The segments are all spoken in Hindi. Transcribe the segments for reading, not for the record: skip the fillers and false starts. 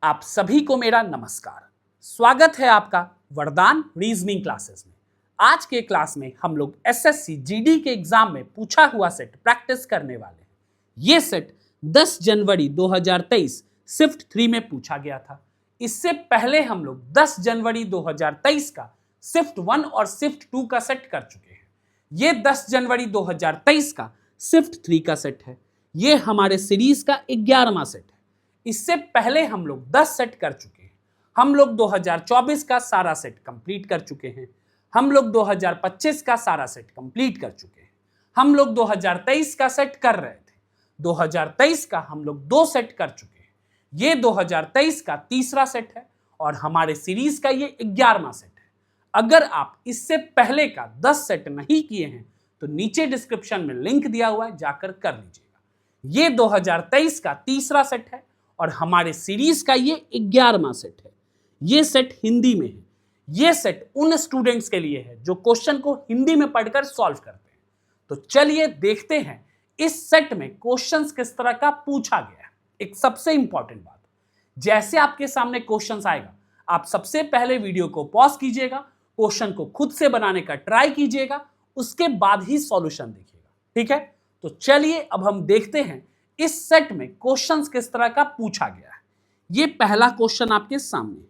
आप सभी को मेरा नमस्कार। स्वागत है आपका वरदान रीजनिंग क्लासेस में। आज के क्लास में हम लोग एसएससी जीडी के एग्जाम में पूछा हुआ सेट प्रैक्टिस करने वाले हैं। ये सेट 10 जनवरी 2023 शिफ्ट 3 में पूछा गया था। इससे पहले हम लोग 10 जनवरी 2023 का शिफ्ट 1 और शिफ्ट 2 का सेट कर चुके हैं। ये 10 जनवरी 2023 का शिफ्ट 3 का सेट है। ये हमारे सीरीज का 11वां सेट है। इससे पहले हम लोग 10 सेट कर चुके हैं। हम लोग 2024 का सारा सेट कंप्लीट कर चुके हैं। हम लोग 2025 का सारा सेट कंप्लीट कर चुके हैं। हम लोग 2023 का सेट कर रहे थे। 2023 का हम लोग 2 सेट कर चुके हैं। ये 2023 का तीसरा सेट है और हमारे सीरीज का ये 11वां सेट है। अगर आप इससे पहले का 10 सेट नहीं किए हैं तो नीचे डिस्क्रिप्शन में लिंक दिया हुआ है, जाकर कर लीजिएगा। ये 2023 का तीसरा सेट है और हमारे सीरीज का ये 11वां सेट है। ये सेट हिंदी में है। ये सेट उन स्टूडेंट्स के लिए है जो क्वेश्चन को हिंदी में पढ़कर सॉल्व करते हैं। तो चलिए देखते हैं इस सेट में क्वेश्चंस किस तरह का पूछा गया है। एक सबसे इंपॉर्टेंट बात, जैसे आपके सामने क्वेश्चंस आएगा, आप सबसे पहले वीडियो को पॉज कीजिएगा, क्वेश्चन को खुद से बनाने का ट्राई कीजिएगा, उसके बाद ही सॉल्यूशन देखिएगा। ठीक है, तो चलिए अब हम देखते हैं इस सेट में क्वेश्चंस किस तरह का पूछा गया है। ये पहला क्वेश्चन आपके सामने,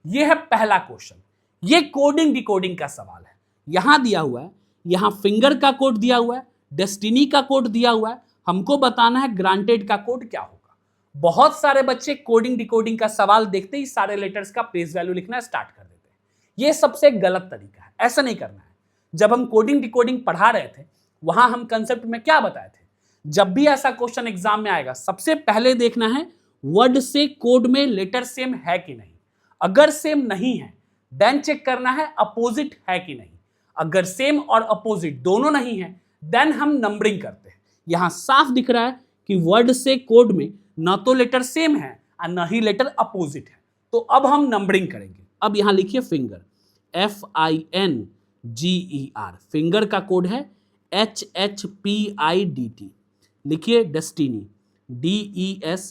ये है पहला क्वेश्चन। ये कोडिंग डिकोडिंग का सवाल है। यहां दिया हुआ है, यहां फिंगर का कोड दिया हुआ है, डेस्टिनी का कोड दिया हुआ है। हमको बताना है ग्रांटेड का कोड क्या होगा। बहुत सारे बच्चे कोडिंग डिकोडिंग का सवाल देखते ही सारे लेटर्स का प्लेस वैल्यू लिखना स्टार्ट कर देते हैं। यह सबसे गलत तरीका है, ऐसा नहीं करना है। जब हम कोडिंग डिकोडिंग पढ़ा रहे थे वहां हम कंसेप्ट में क्या बताए थे, जब भी ऐसा क्वेश्चन एग्जाम में आएगा सबसे पहले देखना है वर्ड से कोड में लेटर सेम है कि नहीं। अगर सेम नहीं है देन चेक करना है अपोजिट है कि नहीं। अगर सेम और अपोजिट दोनों नहीं है देन हम नंबरिंग करते हैं। यहां साफ दिख रहा है कि वर्ड से कोड में ना तो लेटर सेम है और ना ही लेटर अपोजिट है, तो अब हम नंबरिंग करेंगे। अब यहां लिखिए फिंगर, FINGER, फिंगर का कोड है HHPIDT। लिखिए डेस्टिनी, DESTINY,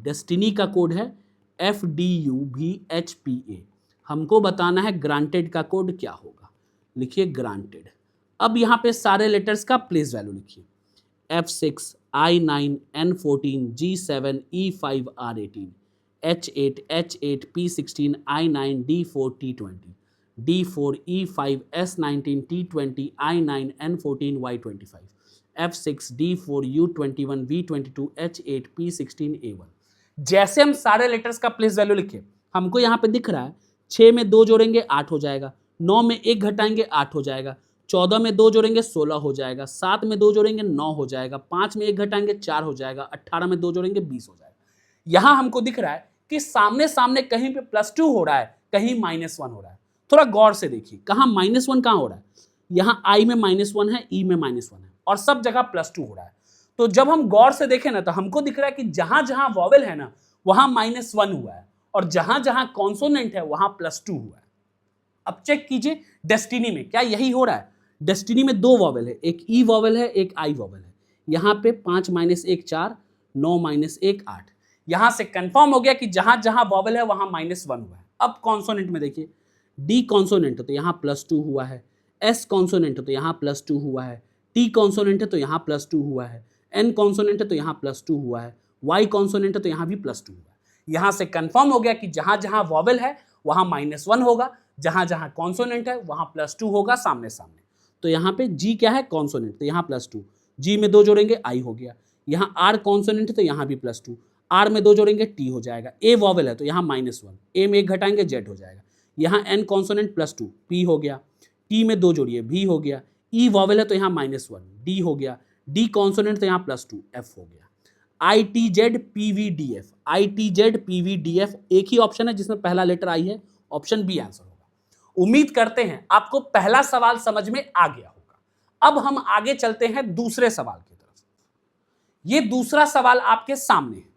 डेस्टिनी का कोड है FDUVHPA। हमको बताना है ग्रांटेड का कोड क्या होगा। लिखिए ग्रांटेड। अब यहाँ पे सारे लेटर्स का प्लेस वैल्यू लिखिए, F6 I9 N14 G7 E5 R18 H8 H8 P16 I9 D4 T20 D4 E5 S19 T20 I9 N14 Y25 F6 D4 U21 V22 H8 P16 A1। जैसे हम सारे लेटर्स का प्लेस वैल्यू लिखे, हमको यहाँ पे दिख रहा है 6 में 2 जोड़ेंगे 8 हो जाएगा, 9 में 1 घटाएंगे 8 हो जाएगा, 14 में 2 जोड़ेंगे 16 हो जाएगा, 7 में 2 जोड़ेंगे 9 हो जाएगा, 5 में 1 घटाएंगे 4 हो जाएगा, 18 में 2 जोड़ेंगे 20 हो जाएगा। यहाँ हमको दिख रहा है कि सामने सामने कहीं पे +2 हो रहा है, कहीं -1 हो रहा है। थोड़ा गौर से देखिए, कहाँ -1 कहाँ हो रहा है, यहाँ I में -1 है, E में -1 है और सब जगह +2 हो रहा है। तो जब हम गौर से देखें ना तो हमको दिख रहा है कि जहां जहां वॉवेल है ना वहां -1 हुआ है और जहां जहां कॉन्सोनेंट है वहां +2 हुआ है। अब चेक कीजिए डेस्टिनी में क्या यही हो रहा है। डेस्टिनी में 2 वॉवेल है, एक ई वॉवेल है, एक आई वॉवेल है। यहाँ पे 5 - 1 4, 9 - 1 8। यहां से कंफर्म हो गया कि जहां जहां वॉवेल है वहां -1 हुआ है। अब कॉन्सोनेंट में देखिए, डी कॉन्सोनेंट है तो यहाँ +2 हुआ है, एस कॉन्सोनेंट है तो यहाँ +2 हुआ है, टी कॉन्सोनेंट है तो यहाँ +2 हुआ है, एन कॉन्सोनेंट है तो यहाँ +2 हुआ है, वाई कॉन्सोनेंट है तो यहाँ भी +2 हुआ है। यहाँ से कंफर्म हो गया कि जहां जहां वॉवेल है वहां -1 होगा, जहां जहां कॉन्सोनेंट है वहां +2 होगा सामने सामने। तो यहाँ पे जी क्या है, कॉन्सोनेंट, तो यहाँ +2, जी में 2 जोड़ेंगे आई हो गया। यहाँ आर कॉन्सोनेंट है तो यहाँ भी +2, आर में 2 जोड़ेंगे टी हो जाएगा। ए वॉवेल है तो यहाँ -1, ए में 1 घटाएंगे जेड हो जाएगा। यहाँ एन कॉन्सोनेंट +2 पी हो गया, टी में 2 जोड़िए भी हो गया, ई वॉवेल है तो यहाँ -1 डी हो गया, डी कॉन्सोनेंट तो यहाँ +2 एफ हो गया। ITZ PVDF, ITZ PVDF एक ही ऑप्शन है जिसमें पहला लेटर आई है, ऑप्शन बी आंसर होगा। उम्मीद करते हैं आपको पहला सवाल समझ में आ गया होगा। अब हम आगे चलते हैं दूसरे सवाल की तरफ। ये दूसरा सवाल आपके सामने है।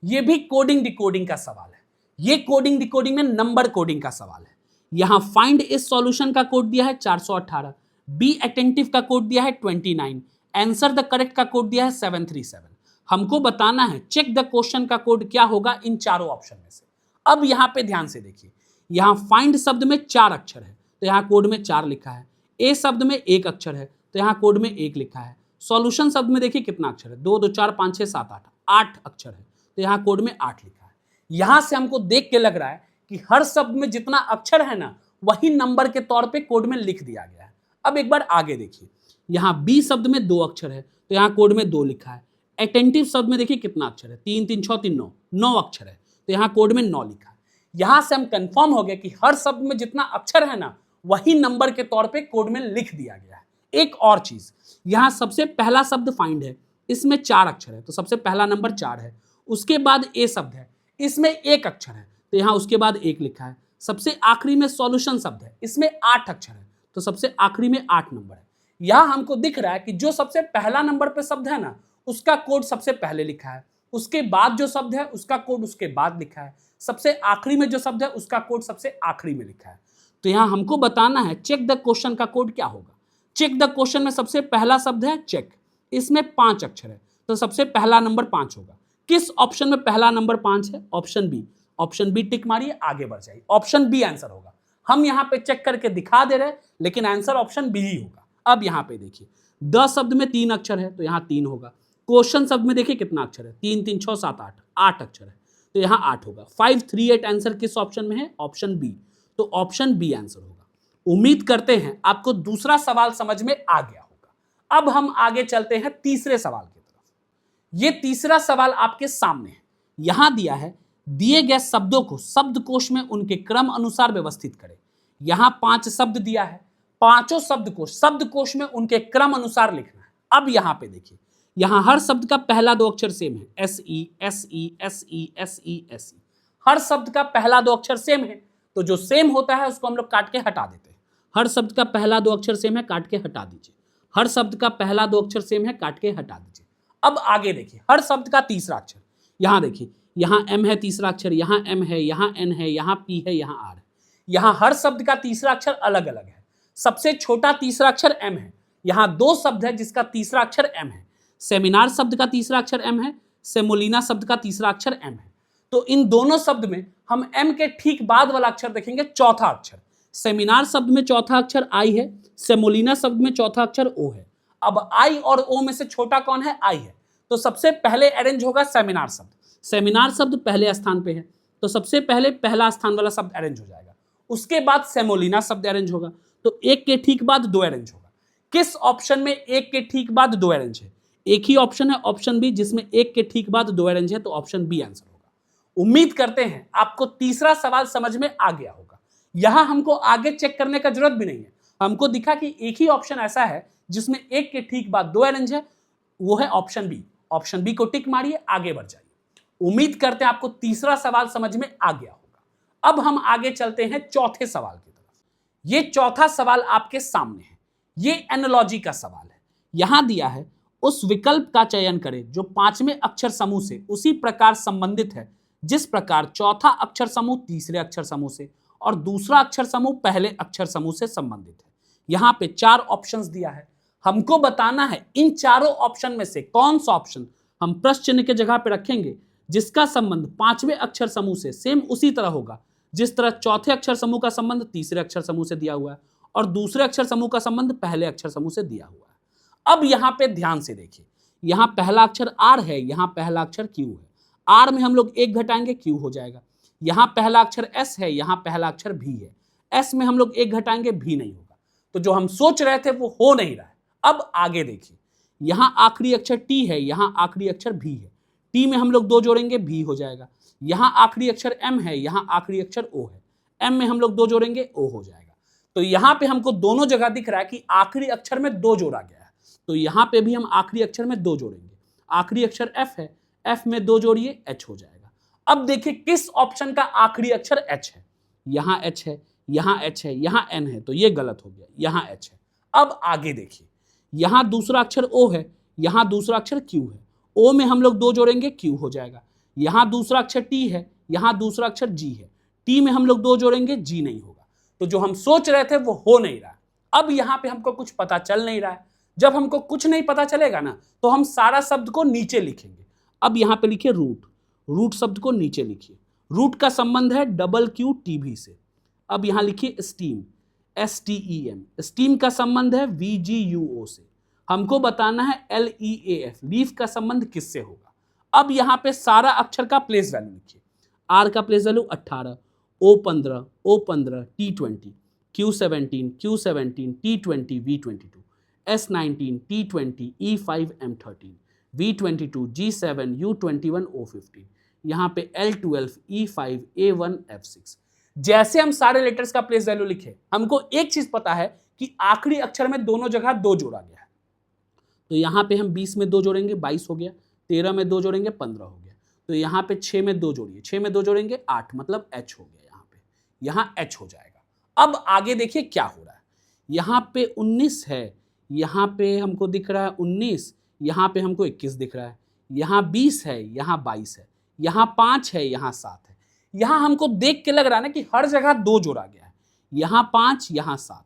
ये भी कोडिंग डिकोडिंग का सवाल है। ये कोडिंग डिकोडिंग में नंबर कोडिंग का सवाल है। यहां फाइंड इस सॉल्यूशन का कोड दिया है 418, बी अटेंटिव का कोड दिया है 29, आंसर द करेक्ट का कोड दिया है 737। हमको बताना है चेक द क्वेश्चन का कोड क्या होगा इन चारों ऑप्शन में से। अब यहाँ पे ध्यान से देखिए, यहाँ फाइंड शब्द में 4 अक्षर है तो यहाँ कोड में 4 लिखा है। ए शब्द में 1 अक्षर है तो यहाँ कोड में 1 लिखा है। सॉल्यूशन शब्द में देखिए कितना अक्षर है, 2 2 4 5 6 7 8 अक्षर है तो यहाँ कोड में 8 लिखा है। यहाँ से हमको देख के लग रहा है कि हर शब्द में जितना अक्षर है ना वही नंबर के तौर पे कोड में लिख दिया गया है। अब एक बार आगे देखिए, यहाँ बी शब्द में 2 अक्षर है तो यहाँ कोड में 2 लिखा है। अटेंटिव शब्द में देखिए कितना अक्षर है, 3 3 6 3 9 9 अक्षर है तो यहाँ कोड में 9 लिखा है। यहाँ से हम कंफर्म हो गए कि हर शब्द में जितना अक्षर है ना वही नंबर के तौर पे कोड में लिख दिया गया है। एक और चीज, यहाँ सबसे पहला शब्द फाइंड है, इसमें 4 अक्षर है तो सबसे पहला नंबर 4 है। उसके बाद ए शब्द है, इसमें 1 अक्षर है तो यहाँ उसके बाद 1 लिखा है। सबसे आखिरी में सॉल्यूशन शब्द है, इसमें 8 अक्षर है तो सबसे आखिरी में 8 नंबर है। यहाँ हमको दिख रहा है कि जो सबसे पहला नंबर पे शब्द है ना उसका कोड सबसे पहले लिखा है, उसके बाद जो शब्द है उसका कोड उसके बाद लिखा है, सबसे आखिरी में जो शब्द है उसका कोड सबसे आखिरी में लिखा है। तो यहाँ हमको बताना है चेक द क्वेश्चन का कोड क्या होगा। चेक द क्वेश्चन में सबसे पहला शब्द है चेक, इसमें 5 अक्षर है तो सबसे पहला नंबर 5 होगा। किस ऑप्शन में पहला नंबर 5 है? Option B. Option B tick मारिए, आगे बढ़ जाइए। ऑप्शन बी आंसर होगा। हम यहाँ पे चेक करके दिखा दे रहे हैं लेकिन आंसर ऑप्शन बी ही होगा। अब यहाँ पे देखिए, द शब्द में 3 अक्षर है तो यहाँ 3 होगा। क्वेश्चन शब्द में देखिए कितना अक्षर है, 3 3 6 7 8 अक्षर है तो यहाँ 8 होगा। 5 3 8 आंसर किस ऑप्शन में है? Option B. तो ऑप्शन बी आंसर होगा। उम्मीद करते हैं आपको दूसरा सवाल समझ में आ गया होगा। अब हम आगे चलते हैं तीसरे सवाल की तरफ। ये तीसरा सवाल आपके सामने है। यहां दिया है दिए गए शब्दों को शब्दकोश में उनके क्रम अनुसार व्यवस्थित करें। यहां 5 शब्द दिया है, पांचों शब्द को शब्दकोश में उनके क्रम अनुसार लिखना है। अब यहां पे देखिए, यहां हर शब्द का पहला 2 अक्षर सेम है, S E S E S E S E S E. हर शब्द का पहला 2 अक्षर सेम है तो जो सेम होता है उसको हम लोग काट के हटा देते हैं। हर शब्द का पहला 2 अक्षर सेम है, काट के हटा दीजिए। हर शब्द का पहला 2 अक्षर सेम है, काट के हटा दीजिए। अब आगे देखिए, हर शब्द का तीसरा अक्षर, यहां देखिए, यहां एम है तीसरा अक्षर, यहां एम है, यहां एन है, यहां पी है, यहां आर है। यहां हर शब्द का तीसरा अक्षर अलग अलग है। सबसे छोटा तीसरा अक्षर एम है। यहां 2 शब्द है जिसका तीसरा अक्षर एम है। सेमिनार शब्द का तीसरा अक्षर एम है, सेमोलिना शब्द का तीसरा अक्षर एम है। तो इन दोनों शब्द में हम एम के ठीक बाद वाला अक्षर देखेंगे, चौथा अक्षर। सेमिनार शब्द में चौथा अक्षर आई है, सेमोलिना शब्द में चौथा अक्षर ओ है। अब आई और ओ में से छोटा कौन है? आई है। तो सबसे पहले अरेंज होगा सेमिनार शब्द। सेमिनार शब्द पहले स्थान पे है तो सबसे पहले पहला स्थान वाला शब्द अरेंज हो जाएगा। उसके बाद सेमोलिना शब्द अरेंज होगा तो 1 के ठीक बाद 2 अरेंज होगा। किस ऑप्शन में 1 के ठीक बाद 2 अरेंज है? एक ही ऑप्शन है, ऑप्शन बी, जिसमें 1 के ठीक बाद 2 अरेंज है तो ऑप्शन बी आंसर होगा। उम्मीद करते हैं आपको तीसरा सवाल समझ में आ गया होगा। यहां हमको आगे चेक करने का जरूरत भी नहीं है। हमको दिखा कि एक ही ऑप्शन ऐसा है जिसमें 1 के ठीक बाद 2 अरेंज है, वो है ऑप्शन बी। ऑप्शन बी को टिक मारिए, आगे बढ़ जाइए। उम्मीद करते हैं आपको तीसरा सवाल समझ में आ गया होगा। अब हम आगे चलते हैं चौथे सवाल की तरफ। ये चौथा सवाल आपके सामने है। ये एनालॉजी का सवाल है। यहां दिया है उस विकल्प का चयन करें जो 5वें अक्षर समूह से उसी प्रकार संबंधित है जिस प्रकार चौथा अक्षर समूह तीसरे अक्षर समूह से और दूसरा अक्षर समूह पहले अक्षर समूह से संबंधित है। यहां पे 4 ऑप्शंस दिया है। हमको बताना है इन चारों ऑप्शन में से कौन सा ऑप्शन हम प्रश्न चिन्ह के जगह पे रखेंगे जिसका संबंध 5वें अक्षर समूह से सेम उसी तरह होगा जिस तरह चौथे अक्षर समूह का संबंध तीसरे अक्षर समूह से दिया हुआ है और दूसरे अक्षर समूह का संबंध पहले अक्षर समूह से दिया हुआ है। अब यहां पे ध्यान से देखिए, यहां पहला अक्षर आर है, यहां पहला अक्षर क्यू है। आर में हम लोग 1 घटाएंगे, क्यू हो जाएगा। यहां पहला अक्षर एस है, यहां पहला अक्षर भी है। एस में हम लोग 1 घटाएंगे, भी नहीं होगा। तो जो हम सोच रहे थे वो हो नहीं रहा है। अब आगे देखिए, यहां आखिरी अक्षर टी है, यहां आखिरी अक्षर भी है। टी में हम लोग 2 जोड़ेंगे, भी हो जाएगा। यहां आखिरी अक्षर एम है, यहां आखिरी अक्षर ओ है। एम में हम लोग 2 जोड़ेंगे, ओ हो जाएगा। तो यहां पे हमको दोनों जगह दिख रहा है कि आखिरी अक्षर में 2 जोड़ा गया है। तो यहां पे भी हम आखिरी अक्षर में 2 जोड़ेंगे। आखिरी अक्षर एफ है, एफ में 2 जोड़िए, एच हो जाएगा। अब देखिए किस ऑप्शन का आखिरी अक्षर एच है। यहां एच है, यहां एच है, यहां एन है, तो ये गलत हो गया, यहां एच है। अब आगे देखिए, यहां दूसरा अक्षर ओ है, यहां दूसरा अक्षर क्यू है। ओ में हम लोग 2 जोड़ेंगे, क्यू हो जाएगा। यहां दूसरा अक्षर टी है, यहां दूसरा अक्षर जी है। टी में हम लोग 2 जोड़ेंगे, जी नहीं होगा। तो जो हम सोच रहे थे वो हो नहीं रहा। अब यहां पे हमको कुछ पता चल नहीं रहा है। जब हमको कुछ नहीं पता चलेगा ना तो हम सारा शब्द को नीचे लिखेंगे। अब यहाँ पे लिखिए रूट, रूट शब्द को नीचे लिखिए। रूट का संबंध है WQTV से। अब यहाँ लिखिए स्टीम, STEM, स्टीम का संबंध है VGUO से। हमको बताना है LEAF, लीफ का संबंध किससे होगा। अब यहाँ पे सारा अक्षर का प्लेस वैल्यू लिखिए। R का place value 18, O15 T20, Q17 T20 V22, S19 T20 E5 M13, V22 G7 U21 O15, यहाँ पे L12 E5 A1 F6। जैसे हम सारे लेटर्स का प्लेस वैल्यू लिखे, हमको एक चीज पता है कि आखिरी अक्षर में दोनों जगह 2 जोड़ा गया है। तो यहाँ पे हम 20 में 2 जोड़ेंगे 22 हो गया, 13 में 2 जोड़ेंगे 15 हो गया। तो यहाँ पे 6 में 2 जोड़िए, 6 में 2 जोड़ेंगे 8, मतलब H हो गया। यहाँ H हो जाएगा। अब आगे देखिए क्या हो रहा है। यहाँ पे 19 है, यहाँ पे हमको दिख रहा है 19, यहाँ पे हमको 21 दिख रहा है, यहाँ 20 है, यहाँ 22 है, यहाँ 5 है, यहाँ 7 है। यहाँ हमको देख के लग रहा है ना कि हर जगह 2 जोड़ा गया है। यहाँ 5, यहाँ 7,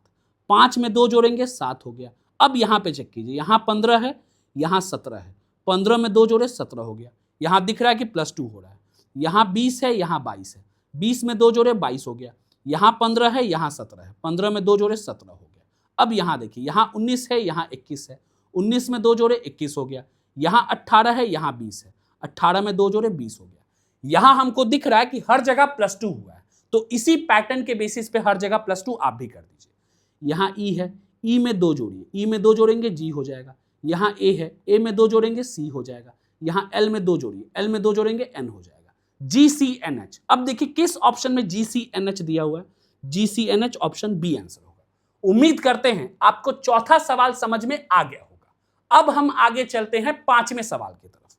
5 में 2 जोड़ेंगे 7 हो गया। अब यहाँ पे चेक कीजिए, यहाँ 15 है, यहाँ 17 है, 15 में 2 जोड़े 17 हो गया। यहाँ दिख रहा है कि +2 हो रहा है। यहाँ 20 है, यहाँ 22 है, 20 में 2 जोड़े 22 हो गया। यहाँ 15 है, यहाँ 17 है, 15 में 2 जोड़े 17 हो गया। अब यहाँ देखिए, यहाँ 19 है, यहाँ 21 है, 19 में 2 जोड़े 21 हो गया। यहाँ 18 है, यहाँ 20 है, 18 में 2 जोड़े 20 हो गया। यहाँ हमको दिख रहा है कि हर जगह +2 हुआ है, तो इसी पैटर्न के बेसिस पे हर जगह +2 आप भी कर दीजिए। यहाँ ई है, ई में 2 जोड़िए, ई में 2 जोड़ेंगे जी हो जाएगा। यहाँ ए है, ए में 2 जोड़ेंगे सी हो जाएगा। यहाँ एल में 2 जोड़िए, एल में 2 जोड़ेंगे एन हो जाएगा। GCNH, अब देखिए किस ऑप्शन में GCNH दिया हुआ है। GCNH ऑप्शन बी आंसर होगा। उम्मीद करते हैं आपको चौथा सवाल समझ में आ गया होगा। अब हम आगे चलते हैं 5वें सवाल की तरफ।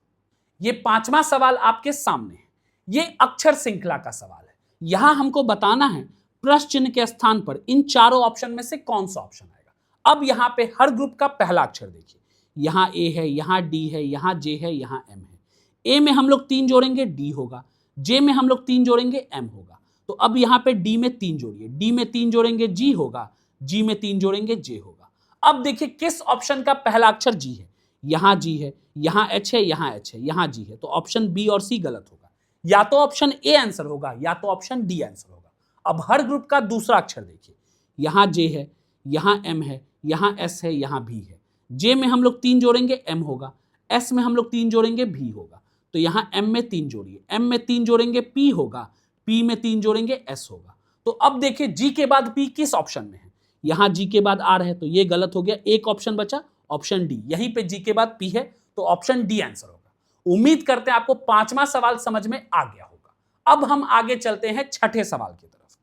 ये 5वां सवाल आपके सामने है। ये अक्षर श्रृंखला का सवाल है। यहां हमको बताना है प्रश्न चिन्ह के स्थान पर इन चारों ऑप्शन में से कौन सा ऑप्शन आएगा। अब यहाँ पे हर ग्रुप का पहला अक्षर देखिए, यहाँ ए है, यहाँ डी है, यहाँ जे है, यहाँ एम है। ए में हम लोग 3 जोड़ेंगे डी होगा, जे में हम लोग 3 जोड़ेंगे एम होगा। तो अब यहाँ पे डी में 3 जोड़िए, डी में 3 जोड़ेंगे जी होगा, जी में 3 जोड़ेंगे जे होगा। अब देखिए किस ऑप्शन का पहला अक्षर जी है। यहाँ जी है, यहाँ एच है, यहाँ एच है, यहाँ जी है। तो ऑप्शन बी और सी गलत होगा। या तो ऑप्शन ए आंसर होगा या तो ऑप्शन डी आंसर होगा। अब हर ग्रुप का दूसरा अक्षर देखिए, यहाँ जे है, यहाँ एम है, यहाँ एस है, यहाँ भी है। जे में हम लोग 3 जोड़ेंगे एम होगा, एस में हम लोग 3 जोड़ेंगे भी होगा। तो यहाँ एम में 3 जोड़िए, एम में 3 जोड़ेंगे पी होगा, पी में 3 जोड़ेंगे एस होगा। तो अब देखिए जी के बाद पी किस ऑप्शन में है। यहाँ जी के बाद आर है, तो ये गलत हो गया। एक ऑप्शन बचा, ऑप्शन डी। यहीं पे जी के बाद पी है, तो ऑप्शन डी आंसर होगा। उम्मीद करते हैं आपको 5वां सवाल समझ में आ गया होगा। अब हम आगे चलते हैं 6ठे सवाल की तरफ।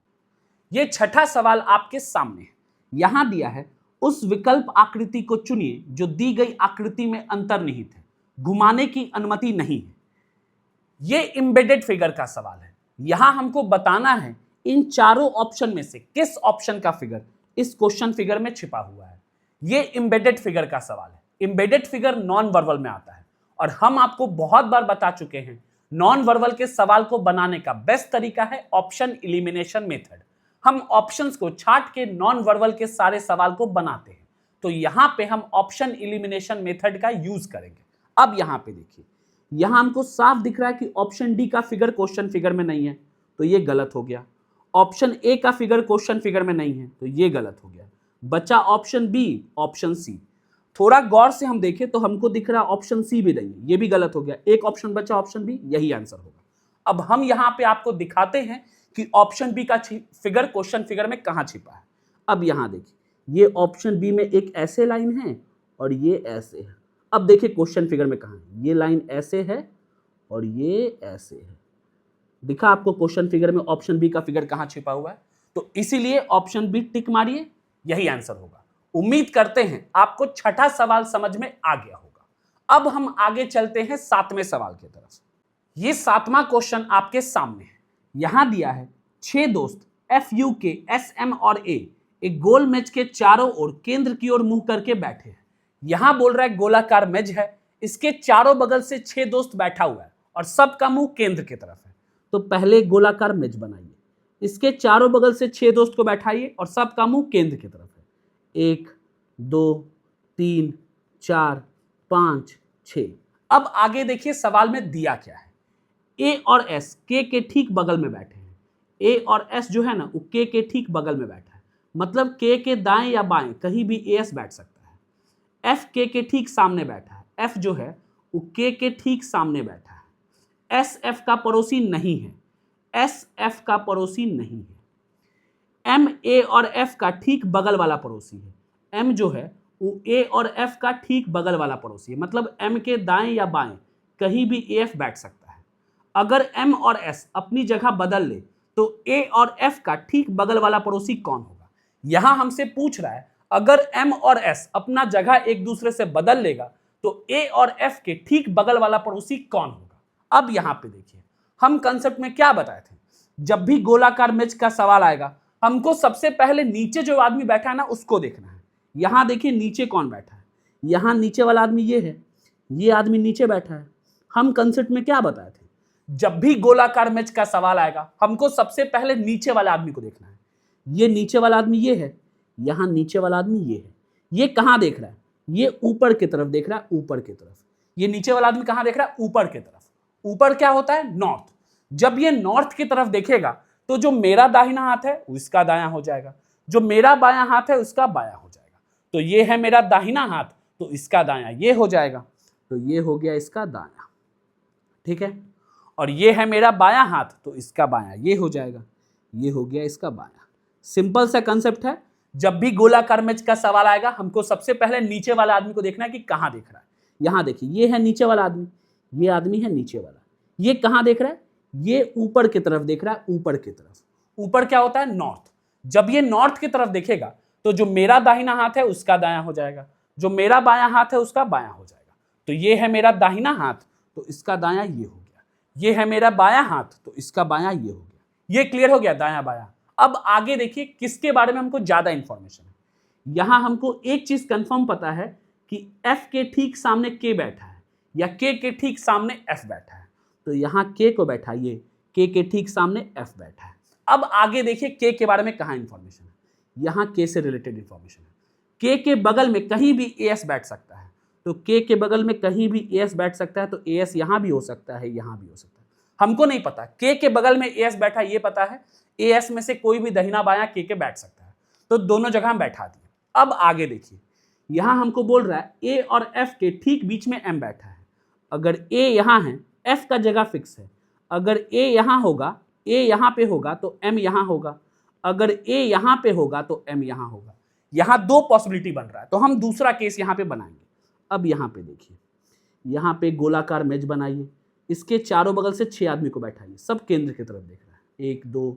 ये 6ठा सवाल आपके सामने है। यहां दिया है उस विकल्प आकृति को चुनिए जो दी गई आकृति में अंतर्निहित है, घुमाने की अनुमति नहीं है। ये एम्बेडेड फिगर का सवाल है। यहां हमको बताना है इन चारों ऑप्शन में से किस ऑप्शन का फिगर इस क्वेश्चन फिगर में छिपा हुआ है। ये एम्बेडेड फिगर का सवाल है। एम्बेडेड फिगर नॉन वर्बल में आता है और हम आपको बहुत बार बता चुके हैं नॉन वर्बल के सवाल को बनाने का बेस्ट तरीका है ऑप्शन एलिमिनेशन मेथड। हम ऑप्शंस को छांट के नॉन वर्बल के सारे सवाल को बनाते हैं। तो यहां पे हम ऑप्शन एलिमिनेशन मेथड का यूज करेंगे। अब यहां पे देखिए, यहां हमको साफ दिख रहा है कि ऑप्शन डी का फिगर क्वेश्चन फिगर में नहीं है, तो ये गलत हो गया। ऑप्शन ए का फिगर क्वेश्चन फिगर में नहीं है, तो ये गलत हो गया। बचा ऑप्शन बी, ऑप्शन सी। थोड़ा गौर से हम देखें तो हमको दिख रहा है ऑप्शन सी भी नहीं है, ये भी गलत हो गया। एक ऑप्शन बचा ऑप्शन बी, यही आंसर होगा। अब हम यहां पे आपको दिखाते हैं कि ऑप्शन बी का फिगर क्वेश्चन फिगर में कहां छिपा है। अब यहां देखिए, ये ऑप्शन बी में एक ऐसे लाइन है और ये ऐसे है। अब देखिए क्वेश्चन फिगर में कहां है, ये लाइन ऐसे है और ये ऐसे है। दिखा आपको क्वेश्चन फिगर में ऑप्शन बी का फिगर कहां छिपा हुआ है। तो इसीलिए ऑप्शन बी टिक मारिए, यही आंसर होगा। उम्मीद करते हैं आपको 6ठा सवाल समझ में आ गया होगा। अब हम आगे चलते हैं 7वें सवाल की तरफ। ये 7वां क्वेश्चन आपके सामने है। यहां दिया है 6 दोस्त FUK, SM और A एक गोल मेज के चारों ओर केंद्र की ओर मुंह करके बैठे हैं। यहां बोल रहा है गोलाकार मेज है, इसके चारों बगल से 6 दोस्त बैठा हुआ है और सबका मुंह केंद्र की तरफ है। तो पहले गोलाकार मेज बनाइए, इसके चारों बगल से 6 दोस्त को बैठाइए और सबका मुंह केंद्र की तरफ है। 1 2 3 4 5 6। अब आगे देखिए सवाल में दिया क्या है, ए और एस के ठीक बगल में बैठे हैं। ए और एस जो है ना वो के ठीक बगल में बैठा है, मतलब के दाएं या बाएं कहीं भी एस बैठ सकता है। एफ के ठीक सामने बैठा है, एफ जो है वो के ठीक सामने बैठा है। एस एफ का पड़ोसी नहीं है, एस एफ का पड़ोसी नहीं है। एम ए और एफ का ठीक बगल वाला पड़ोसी है, एम जो है वो ए और एफ का ठीक बगल वाला पड़ोसी है, मतलब एम के दाएं या बाएं कहीं भी एफ बैठ सकता है। अगर एम और एस अपनी जगह बदल ले तो ए और एफ का ठीक बगल वाला पड़ोसी कौन होगा। यहां हमसे पूछ रहा है अगर एम और एस अपना जगह एक दूसरे से बदल लेगा तो ए और एफ के ठीक बगल वाला पड़ोसी कौन होगा। अब यहां पे देखिए हम कंसेप्ट में क्या बताए थे, जब भी गोलाकार मेज का सवाल आएगा हमको सबसे पहले नीचे जो आदमी बैठा है ना उसको देखना है। यहां देखिए नीचे कौन बैठा है, यहां नीचे वाला आदमी ये है, ये आदमी नीचे बैठा है। हम कंसेप्ट में क्या बताए थे, जब भी गोलाकार मेज का सवाल आएगा हमको सबसे पहले नीचे वाला आदमी को देखना है। ये नीचे वाला आदमी ये है, यहां नीचे वाला आदमी ये है। ये कहां देख रहा है, ये ऊपर की तरफ देख रहा है, ऊपर की तरफ। ये नीचे वाला आदमी कहां देख रहा है, ऊपर की तरफ। ऊपर क्या होता है, नॉर्थ। जब ये नॉर्थ की तरफ देखेगा तो जो मेरा दाहिना हाथ है उसका दायां हो जाएगा, जो मेरा बायां हाथ है उसका बायां हो जाएगा। तो ये है मेरा दाहिना हाथ तो इसका दायां ये हो जाएगा, तो ये हो गया इसका दायां, ठीक है। और ये है मेरा बायां हाथ तो इसका बायां ये हो जाएगा, ये हो गया इसका बायां। सिंपल सा कंसेप्ट है। जब भी गोलाकार मेज का सवाल आएगा हमको सबसे पहले नीचे वाला आदमी को देखना है कि कहां देख रहा है। यहां देखिए ये है नीचे वाला आदमी, ये आदमी है नीचे वाला। ये कहां देख रहा है, ये ऊपर की तरफ देख रहा है, ऊपर की तरफ। ऊपर क्या होता है, नॉर्थ। जब ये नॉर्थ की तरफ देखेगा तो जो मेरा दाहिना हाथ है उसका दायां हो जाएगा, जो मेरा बायां हाथ है उसका बायां हो जाएगा। तो ये है मेरा दाहिना हाथ तो इसका दायां ये हो गया, ये है मेरा बायां हाथ तो इसका बायां ये हो गया। ये क्लियर हो गया दायां बायां। अब आगे देखिए किसके बारे में हमको ज्यादा इंफॉर्मेशन है। यहां हमको एक चीज कंफर्म पता है कि एफ के ठीक सामने के बैठा है या के ठीक सामने एफ बैठा है। तो यहां के को बैठाइए, के ठीक सामने एफ बैठा है। अब आगे देखिए के बारे में कहां इंफॉर्मेशन है, यहां के से रिलेटेड इंफॉर्मेशन है। के बगल में कहीं भी एस बैठ सकता है, तो के बगल में कहीं भी एस बैठ सकता है, तो एस यहां भी हो सकता है, यहां भी हो सकता है। हमको नहीं पता के बगल में एस बैठा, ये पता है एस में से कोई भी दहिना बायां के बैठ सकता है, तो दोनों जगह हम बैठा दिए। अब आगे देखिए यहां हमको बोल रहा है ए और एफ के ठीक बीच में एम बैठा है। अगर ए यहां है, एफ का जगह फिक्स है। अगर ए यहां होगा, ए यहां पे होगा तो एम यहां होगा। अगर ए यहां पे होगा तो एम यहां होगा। यहां दो पॉसिबिलिटी बन रहा है, तो हम दूसरा केस यहां पे बनाएंगे। अब यहां पे देखिए, यहां पे गोलाकार मेज बनाइए, इसके चारों बगल से 6 आदमी को बैठाइए, सब केंद्र की तरफ देख रहा है, 1 2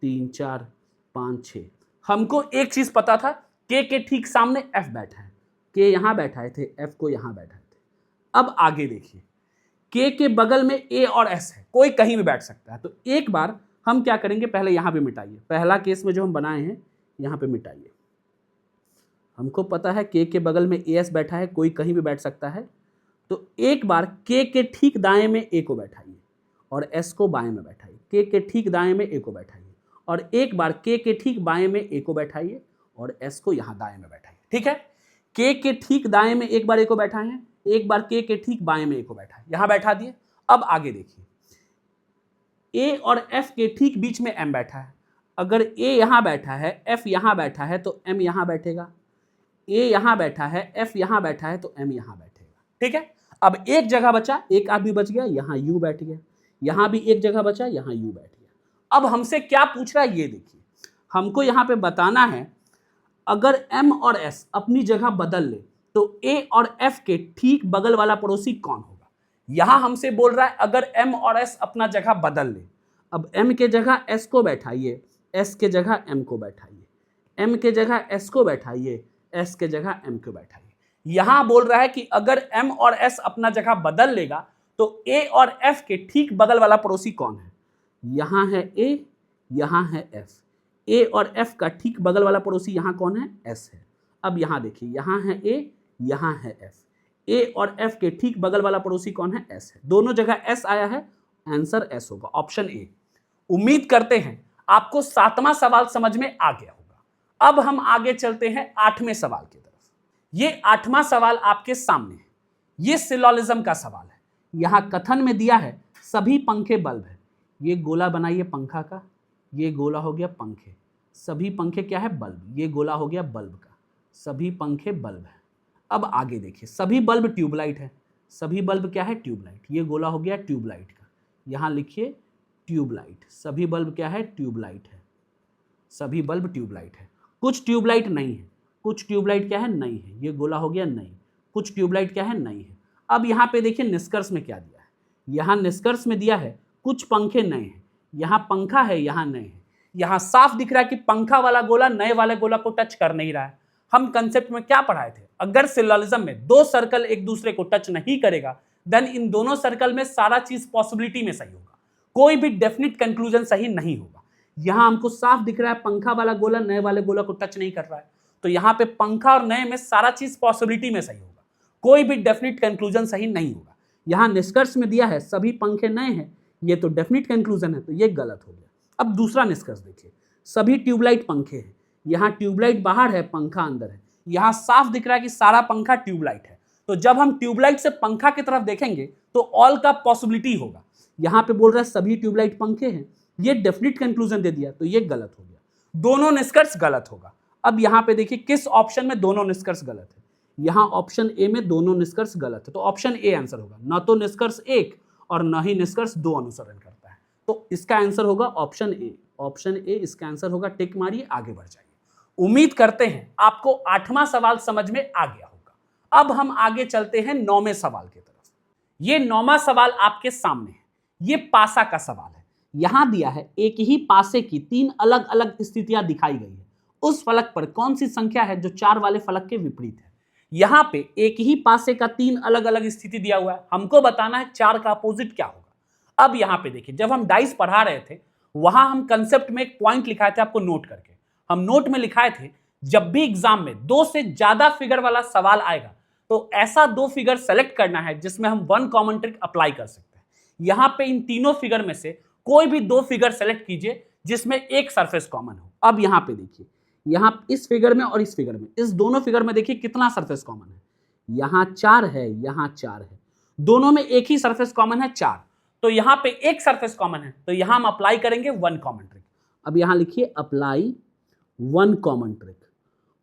3 4 5 6। हमको एक चीज पता था, के ठीक सामने एफ बैठा है, के यहां बैठाए थे, एफ को यहां बैठाए थे। अब आगे देखिए के बगल में ए और एस है, कोई कहीं भी बैठ सकता है। तो एक बार हम क्या करेंगे, पहले यहां पे मिटाइए, पहला केस में जो हम बनाए हैं यहां पे मिटाइए। हमको पता है के बगल में ए एस बैठा है, कोई कहीं भी बैठ सकता है। तो एक बार के ठीक दाएं में ए को बैठाइए और एस को बाएं में बैठाइए, के ठीक दाएं में ए को बैठाइए, और एक बार के ठीक बाएं में ए को बैठाइए और एस को यहां दाएं में बैठाइए। ठीक है, के ठीक दाएं में एक बार ए को बैठाए हैं, एक बार के ठीक बाएं में ए को बैठा है, यहां बैठा दिए। अब आगे देखिए ए और एफ के ठीक बीच में एम बैठा है। अगर ए यहां बैठा है, एफ यहां बैठा है तो एम यहां बैठेगा। ए यहां बैठा है, एफ यहां बैठा है तो एम यहां बैठेगा। ठीक है, अब एक जगह बचा, एक आदमी बच गया, यहां यू बैठ गया, यहां भी एक जगह बचा, यहां यू बैठ गया। अब हमसे क्या पूछ रहा है ये देखिए, हमको यहां पे बताना है अगर एम और एस अपनी जगह बदल ले तो ए और एफ के ठीक बगल वाला पड़ोसी कौन होगा। यहां हमसे बोल रहा है अगर एम और एस अपना जगह बदल ले। अब एम के जगह एस को बैठाइए, एस के जगह एम को बैठाइए, एम के जगह एस को बैठाइए, एस के जगह एम को बैठाइए। यहां बोल रहा है कि अगर एम और एस अपना जगह बदल लेगा तो ए और एफ के ठीक बगल वाला पड़ोसी कौन है। यहां है ए, यहां है एफ, ए और एफ का ठीक बगल वाला पड़ोसी यहां कौन है, एस है। अब यहां देखिए, यहां है ए, यहां है एफ, ए और एफ के ठीक बगल वाला पड़ोसी कौन है, एस है। दोनों जगह एस आया है, आंसर एस होगा, ऑप्शन ए। उम्मीद करते हैं आपको 7वां सवाल समझ में आ गया होगा। अब हम आगे चलते हैं 8वें सवाल की तरफ। ये 8वां सवाल आपके सामने है, ये सिलोजिज्म का सवाल है। यहाँ कथन में दिया है सभी पंखे बल्ब है। ये गोला बनाइए पंखा का, ये गोला हो गया पंखे, सभी पंखे क्या है बल्ब, ये गोला हो गया बल्ब का, सभी पंखे बल्ब है। अब आगे देखिए सभी बल्ब ट्यूबलाइट है, सभी बल्ब क्या है ट्यूबलाइट, ये गोला हो गया ट्यूबलाइट का, यहाँ लिखिए ट्यूबलाइट, सभी बल्ब क्या है ट्यूबलाइट है, सभी बल्ब ट्यूबलाइट है। कुछ ट्यूबलाइट नहीं है, कुछ ट्यूबलाइट क्या है नहीं है, ये गोला हो गया नहीं, कुछ ट्यूबलाइट क्या है नहीं है। अब यहाँ पे देखिए निष्कर्ष में क्या दिया है, यहाँ निष्कर्ष में दिया है कुछ पंखे नए हैं, यहाँ पंखा है यहाँ नए हैं। यहाँ साफ दिख रहा है कि पंखा वाला गोला नए वाले गोला को टच कर नहीं रहा है। हम कंसेप्ट में क्या पढ़ाए थे, अगर सिलोजिज्म में दो सर्कल एक दूसरे को टच नहीं करेगा देन इन दोनों सर्कल में सारा चीज पॉसिबिलिटी में सही होगा, कोई भी डेफिनेट कंक्लूजन सही नहीं होगा। यहाँ हमको साफ दिख रहा है पंखा वाला गोला नए वाले गोला को टच नहीं कर रहा है, तो यहाँ पे पंखा और नए में सारा चीज पॉसिबिलिटी में सही होगा, कोई भी डेफिनेट कंक्लूजन सही नहीं होगा। यहाँ निष्कर्ष में दिया है सभी पंखे नए हैं, ये तो डेफिनेट कंक्लूजन है, तो ये गलत हो गया। अब दूसरा निष्कर्ष देखिए, सभी ट्यूबलाइट पंखे हैं, यहाँ ट्यूबलाइट बाहर है पंखा अंदर है, यहाँ साफ दिख रहा है कि सारा पंखा ट्यूबलाइट है, तो जब हम ट्यूबलाइट से पंखा की तरफ देखेंगे तो ऑल का पॉसिबिलिटी होगा। यहाँ पे बोल रहा है सभी ट्यूबलाइट पंखे हैं, ये डेफिनेट कंक्लूजन दे दिया, तो ये गलत हो गया, दोनों निष्कर्ष गलत होगा। अब यहाँ पे देखिए किस ऑप्शन में दोनों निष्कर्ष गलत है, यहाँ ऑप्शन ए में दोनों निष्कर्ष गलत है, तो ऑप्शन ए आंसर होगा, न तो निष्कर्ष एक और न ही निष्कर्ष दो अनुसरण करता है, तो इसका आंसर होगा ऑप्शन ए, ऑप्शन ए इसका आंसर होगा। टिक मारिए, आगे बढ़ जाइए। उम्मीद करते हैं आपको 8वां सवाल समझ में आ गया होगा। अब हम आगे चलते हैं 9वें सवाल की तरफ। ये 9वां सवाल आपके सामने है, ये पासा का सवाल है। यहां दिया है एक ही पासे की 3 अलग अलग स्थितियां दिखाई गई है, उस फलक पर कौन सी संख्या है जो 4 वाले फलक के विपरीत है। यहां पे एक ही पासे का 3 अलग अलग स्थिति दिया हुआ है, हमको बताना है 4 का अपोजिट क्या होगा। अब यहां पे देखिए जब हम डाइस पढ़ा रहे थे वहां हम कंसेप्ट में एक पॉइंट लिखाए थे आपको नोट करके, हम नोट में लिखाए थे जब भी एग्जाम में 2 से ज्यादा फिगर वाला सवाल आएगा तो ऐसा 2 फिगर सेलेक्ट करना है जिसमें हम 1 कॉमन ट्रिक अप्लाई कर सकते हैं। यहां पे इन तीनों फिगर में से कोई भी 2 फिगर सेलेक्ट कीजिए जिसमें एक सरफेस कॉमन हो। अब यहां पे देखिए, यहां इस फिगर में और इस फिगर में, इस दोनों फिगर में देखिए कितना सरफेस कॉमन है, यहां 4 है, यहां 4 है, दोनों में एक ही सरफेस कॉमन है 4, तो यहां पे एक सरफेस कॉमन है, तो यहां हम अप्लाई करेंगे 1 कॉमन ट्रिक। अब यहां लिखिए apply 1 common trick.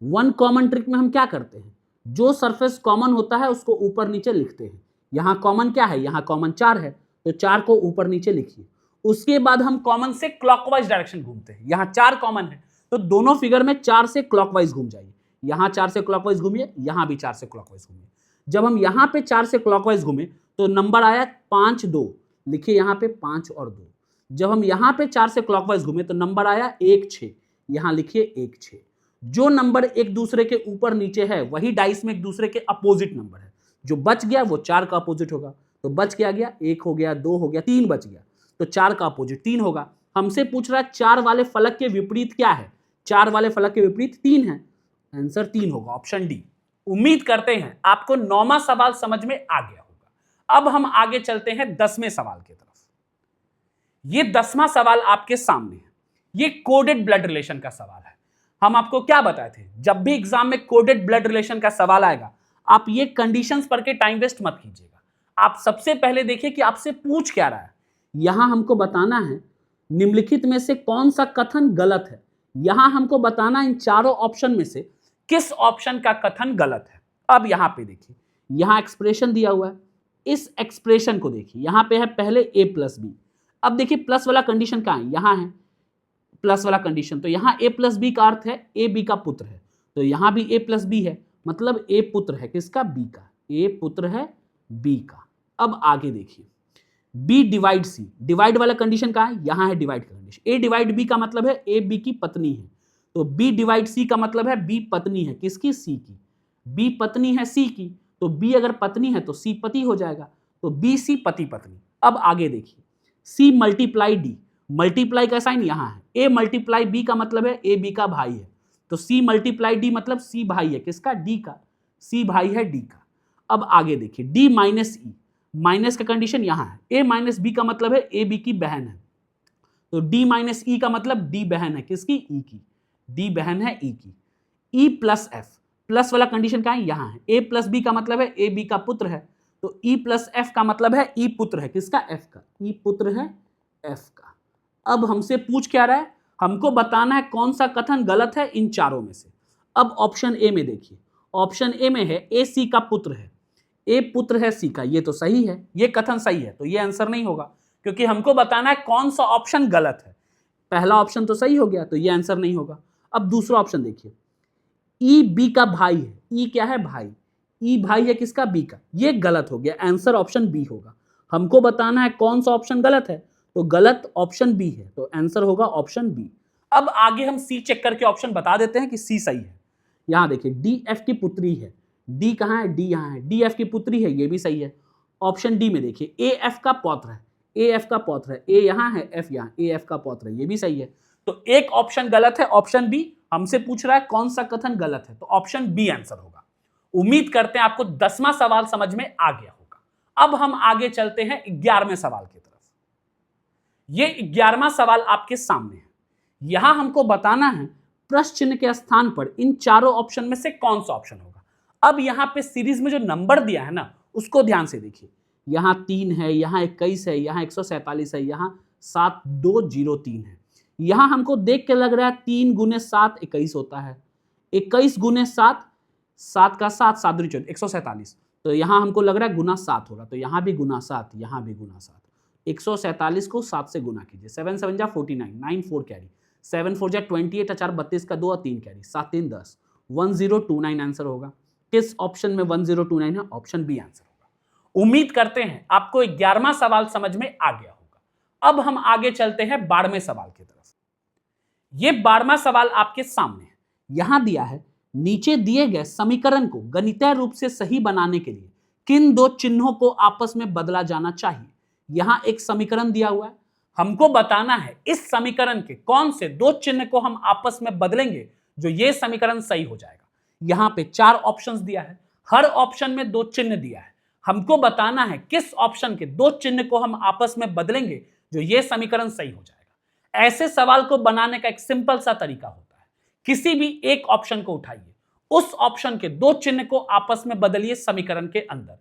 1 common trick में हम क्या करते हैं, जो सरफेस कॉमन होता है उसको ऊपर नीचे लिखते हैं। यहां कॉमन क्या है, यहां कॉमन 4 है, तो 4 को ऊपर नीचे लिखिए। उसके बाद हम कॉमन से क्लॉकवाइज डायरेक्शन घूमते हैं, यहां 4 कॉमन है तो दोनों फिगर में 4 से क्लॉकवाइज घूम जाइए, यहां 4 से क्लॉकवाइज घूमिए, यहां भी 4 से क्लॉकवाइज घूमिए। जब हम यहां पे 4 से क्लॉकवाइज घूमे तो नंबर आया 5 2, लिखिए यहां पे 5 और 2। जब हम यहां पे 4 से क्लॉकवाइज घूमे तो नंबर आया 1 6, यहां लिखिए 1 6। जो नंबर एक दूसरे के ऊपर नीचे है वही डाइस में एक दूसरे के अपोजिट नंबर है, जो बच गया वो 4 का अपोजिट होगा, तो बच क्या गया, 1 हो गया, 2 हो गया, 3 बच गया, तो 4 का अपोजिट 3 होगा। हमसे पूछ रहा है 4 वाले फलक के विपरीत क्या है, 4 वाले फलक के विपरीत 3 है, आंसर 3 होगा, ऑप्शन डी। उम्मीद करते हैं आपको 9वां सवाल समझ में आ गया होगा। अब हम आगे चलते हैं 10वें सवाल की तरफ। ये 10वां सवाल आपके सामने है, ये कोडेड ब्लड रिलेशन का सवाल है। हम आपको क्या बताए थे, जब भी एग्जाम में कोडेड ब्लड रिलेशन का सवाल आएगा आप ये कंडीशंस पढ़ के टाइम वेस्ट मत कीजिएगा। आप सबसे पहले देखिए कि आपसे पूछ क्या रहा है। यहां हमको बताना है निम्नलिखित में से कौन सा कथन गलत है। यहां हमको बताना इन चारों ऑप्शन में से किस ऑप्शन का कथन गलत है। अब यहां पे देखिए, यहां एक्सप्रेशन दिया हुआ है, इस एक्सप्रेशन को देखिए, यहां पे है पहले a प्लस बी। अब देखिए प्लस वाला कंडीशन कहां है, यहां है प्लस वाला कंडीशन, तो यहां a प्लस बी का अर्थ है a b का पुत्र है, तो यहां भी a प्लस बी है, मतलब a पुत्र है किसका, b का, a पुत्र है b का। अब आगे देखिए b डिवाइड c, डिवाइड वाला कंडीशन कहां है, यहां है डिवाइड का कंडीशन। a डिवाइड b का मतलब है a b की पत्नी है, तो b डिवाइड c का मतलब है b पत्नी है किसकी, c की, b पत्नी है c की, तो b अगर पत्नी है तो c पति हो जाएगा, तो b c पति पत्नी। अब आगे देखिए c मल्टीप्लाई d, मल्टीप्लाई का साइन यहां है, a मल्टीप्लाई b का मतलब है a b का भाई है, तो c मल्टीप्लाई d मतलब c भाई है किसका, d का, c भाई है d का। अब आगे देखिए d माइनस e, माइनस का कंडीशन यहां है, a माइनस बी का मतलब है a b की बहन है, तो d माइनस e का मतलब d बहन है किसकी, e की, d बहन है e की। e प्लस f, प्लस वाला कंडीशन कहां है, यहां है, a प्लस b का मतलब है a b का पुत्र है, तो ई प्लस एफ का मतलब है ई पुत्र है किसका, एफ का, ई पुत्र है एफ का। अब हमसे पूछ क्या रहा है, हमको बताना है कौन सा कथन गलत है इन चारों में से। अब ऑप्शन ए में देखिए, ऑप्शन ए में है ए सी का पुत्र है, ए पुत्र है सी का, ये तो सही है, ये कथन सही है, तो ये आंसर नहीं होगा क्योंकि हमको बताना है कौन सा ऑप्शन गलत है। पहला ऑप्शन तो सही हो गया, तो ये आंसर नहीं होगा। अब दूसरा ऑप्शन देखिए, ई बी का भाई है, ई क्या है, भाई, ई भाई है किसका, बी का, ये गलत हो गया, आंसर ऑप्शन बी होगा। हमको बताना है कौन सा ऑप्शन गलत है, तो गलत ऑप्शन बी है, तो आंसर होगा ऑप्शन बी। अब आगे हम सी चेक करके ऑप्शन बता देते हैं कि सी सही है। यहां देखिए डी एफ की पुत्री है, डी कहां है, डी यहां है, डी एफ की पुत्री है, ये भी सही है। ऑप्शन डी में देखिए ए एफ का पौत्र है, ए एफ का पौत्र है, ए यहां है, एफ यहां, ए एफ का पौत्र है, ये भी सही है। तो एक ऑप्शन गलत है, ऑप्शन बी। हमसे पूछ रहा है कौन सा कथन गलत है, तो ऑप्शन बी आंसर होगा। उम्मीद करते हैं आपको 10वां सवाल समझ में आ गया होगा। अब हम आगे चलते हैं 11वें सवाल की तरफ। ये 11वां सवाल आपके सामने है। यहां हमको बताना है प्रश्न चिन्ह के स्थान पर इन चारों ऑप्शन में से कौन सा ऑप्शन होगा। अब यहां पे सीरीज में जो नंबर दिया है ना, उसको ध्यान से देखिए। यहां 3 है, यहां 21 है, यहां 147 है, यहां 7203 है। यहां हमको देख के लग रहा है 3 गुने 7 21 होता है, 21 गुने 7, 7 का 7, 7 दूनी 14, 147। तो यहां हमको लग रहा है गुना 7 होगा, तो यहां भी गुना 7, यहां भी गुना 7। 147 को 7 से गुना कीजिए, 7 7 जा 49, 9 4 कैरी, 7 4 जा 28, 4 32 का 2 और 3 कैरी, 7 3 10, 1029 आंसर होगा। किस ऑप्शन में 1029 है, ऑप्शन बी आंसर होगा। उम्मीद करते हैं आपको 11वां सवाल समझ में आ गया होगा। अब हम आगे चलते हैं 12वें सवाल की तरफ। ये 12वां सवाल आपके सामने है। यहां दिया है नीचे दिए गए समीकरण को गणितीय रूप से सही बनाने के लिए किन दो चिन्हों को आपस में बदला जाना चाहिए। यहां एक समीकरण दिया हुआ है, हमको बताना है इस समीकरण के कौन से दो चिन्ह को हम आपस में बदलेंगे जो ये समीकरण सही हो जाएगा। यहां पे 4 ऑप्शंस दिया है, हर ऑप्शन में 2 चिन्ह दिया है। हमको बताना है किस ऑप्शन के 2 चिन्ह को हम आपस में बदलेंगे जो ये समीकरण सही हो जाएगा। ऐसे सवाल को बनाने का एक सिंपल सा तरीका होता है, किसी भी एक ऑप्शन को उठाइए, उस ऑप्शन के 2 चिन्ह को आपस में बदलिए समीकरण के अंदर।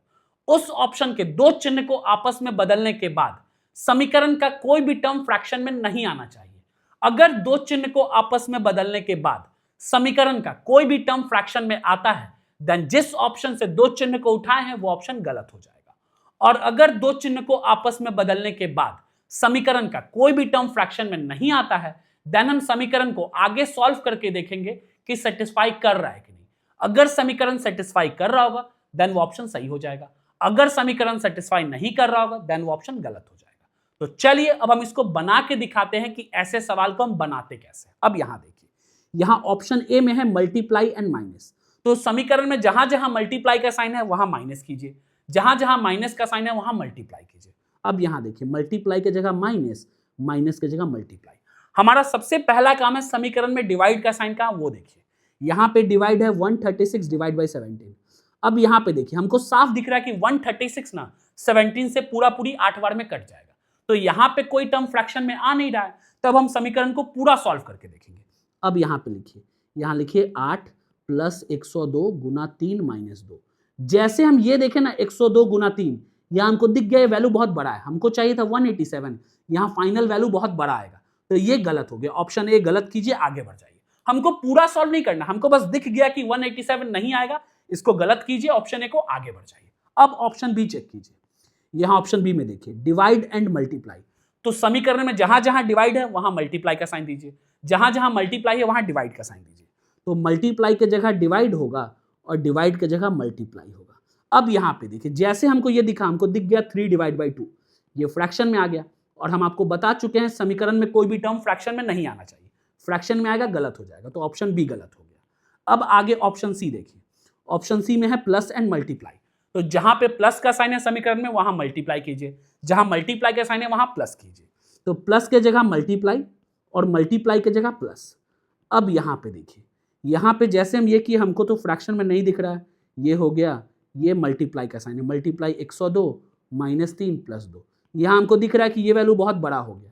उस ऑप्शन के 2 चिन्ह को आपस में बदलने के बाद समीकरण का कोई भी टर्म फ्रैक्शन में नहीं आना चाहिए। अगर 2 चिन्ह को आपस में बदलने के बाद समीकरण का कोई भी टर्म फ्रैक्शन में आता है, देन जिस ऑप्शन से 2 चिन्ह को उठाए हैं वो ऑप्शन गलत हो जाएगा। और अगर 2 चिन्ह को आपस में बदलने के बाद समीकरण का कोई भी टर्म फ्रैक्शन में नहीं आता है, देन हम समीकरण को आगे सॉल्व करके देखेंगे कि सेटिस्फाई कर रहा है कि नहीं। अगर समीकरण सेटिस्फाई कर रहा होगा देन वो ऑप्शन सही हो जाएगा, अगर समीकरण सेटिस्फाई नहीं कर रहा होगा देन वो ऑप्शन गलत हो जाएगा। तो चलिए अब हम इसको बना के दिखाते हैं कि ऐसे सवाल को हम बनाते कैसे। अब यहां देखिए, यहां ऑप्शन ए में है मल्टीप्लाई एंड माइनस। तो समीकरण में जहां जहां मल्टीप्लाई का साइन है वहां माइनस कीजिए, जहां जहां माइनस का साइन है वहां मल्टीप्लाई कीजिए। अब यहां देखिए, मल्टीप्लाई की जगह माइनस, माइनस की जगह मल्टीप्लाई। हमारा सबसे पहला काम है समीकरण में डिवाइड का साइन का, वो देखिए यहां पे डिवाइड है 136 डिवाइड बाई 17। अब यहां पे देखिए हमको साफ दिख रहा है कि 136 ना 17 से पूरा पूरी 8 बार में कट जाएगा, तो यहां पे कोई टर्म फ्रैक्शन में आ नहीं रहा है। तब हम समीकरण को पूरा सॉल्व करके देखेंगे। अब यहां पे लिखिए, यहां लिखिए 8 प्लस 102 गुना 3 माइनस 2। जैसे हम ये देखें ना 102 गुना 3, यहां हमको दिख गया वैल्यू बहुत बड़ा है, हमको चाहिए था 187, यहां फाइनल वैल्यू बहुत बड़ा आएगा, तो ये गलत हो गया। ऑप्शन ए गलत कीजिए, आगे बढ़ जाइए। हमको पूरा सॉल्व नहीं करना, हमको बस दिख गया कि 187 नहीं आएगा, इसको गलत कीजिए, ऑप्शन ए को आगे बढ़ जाइए। अब ऑप्शन बी चेक कीजिए, यहां ऑप्शन बी में देखिए डिवाइड एंड मल्टीप्लाई। तो समीकरण में जहां जहां डिवाइड है वहां मल्टीप्लाई का साइन दीजिए, जहां जहां मल्टीप्लाई है वहां डिवाइड का साइन दीजिए। तो मल्टीप्लाई की जगह डिवाइड होगा और डिवाइड की जगह मल्टीप्लाई होगा। अब यहां पे देखिए, जैसे हमको ये दिखा, हमको दिख गया 3 डिवाइड बाई 2, ये फ्रैक्शन में आ गया। और हम आपको बता चुके हैं समीकरण में कोई भी टर्म फ्रैक्शन में नहीं आना चाहिए, फ्रैक्शन में आएगा गलत हो जाएगा, तो ऑप्शन बी गलत हो गया। अब आगे ऑप्शन सी देखिए, ऑप्शन सी में है प्लस एंड मल्टीप्लाई। तो जहां पे प्लस का साइन है समीकरण में वहां मल्टीप्लाई कीजिए, जहां मल्टीप्लाई का साइन है वहां प्लस कीजिए। तो प्लस के जगह मल्टीप्लाई और मल्टीप्लाई के जगह प्लस। अब यहां पे देखिए, यहां पे जैसे हम ये किए हमको तो फ्रैक्शन में नहीं दिख रहा है, ये हो गया, ये मल्टीप्लाई का साइन है, मल्टीप्लाई 102 माइनस 3 प्लस 2। यहां हमको दिख रहा है कि ये वैल्यू बहुत बड़ा हो गया,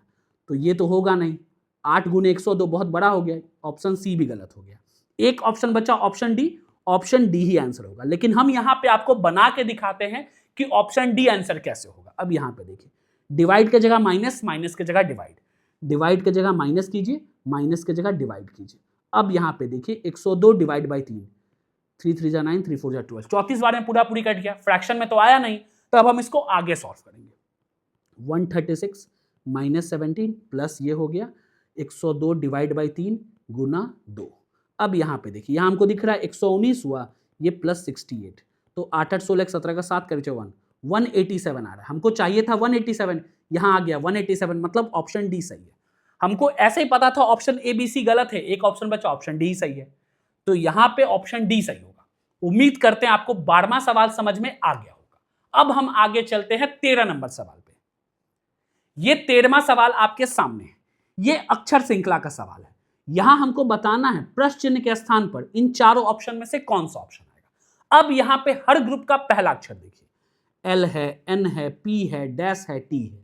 तो ये तो होगा नहीं, 8 गुने 102 बहुत बड़ा हो गया, ऑप्शन सी भी गलत हो गया। एक ऑप्शन बचा ऑप्शन डी, ऑप्शन डी ही आंसर होगा। लेकिन हम यहां पे आपको बना के दिखाते हैं कि ऑप्शन डी आंसर कैसे होगा। अब यहां पे देखिए, डिवाइड के जगह माइनस, माइनस के जगह डिवाइड, डिवाइड के जगह माइनस कीजिए, माइनस के जगह डिवाइड कीजिए। अब यहां पे देखिए 102 डिवाइड बाई 3, 3 3 जा 9, 3 4 जा 12, 34 बार में पूरा पूरी कट गया, फ्रैक्शन में तो आया नहीं, तो अब हम इसको आगे सॉल्व करेंगे। 136 माइनस 17 प्लस ये हो गया 102 डिवाइड बाई 3 गुना 2। अब यहाँ पे देखिए, यहाँ हमको दिख रहा है 119 हुआ, ये प्लस 68, तो 8 8 16 17 का 7 कर 187 आ रहा है। हमको चाहिए था 187, यहाँ आ गया 187, मतलब ऑप्शन डी सही है। हमको ऐसे ही पता था ऑप्शन ए बी सी गलत है, एक ऑप्शन बचा, ऑप्शन डी सही है, तो यहाँ पे ऑप्शन डी सही होगा। उम्मीद करते हैं आपको 12वां सवाल समझ में आ गया होगा। अब हम आगे चलते हैं 13 नंबर सवाल पे। ये 13वां सवाल आपके सामने है, ये अक्षर श्रृंखला का सवाल है। यहां हमको बताना है प्रश्न चिन्ह के स्थान पर इन चारों ऑप्शन में से कौन सा ऑप्शन आएगा। अब यहां पे हर ग्रुप का पहला अक्षर देखिए, एल है, एन है, पी है, डैश है, टी है।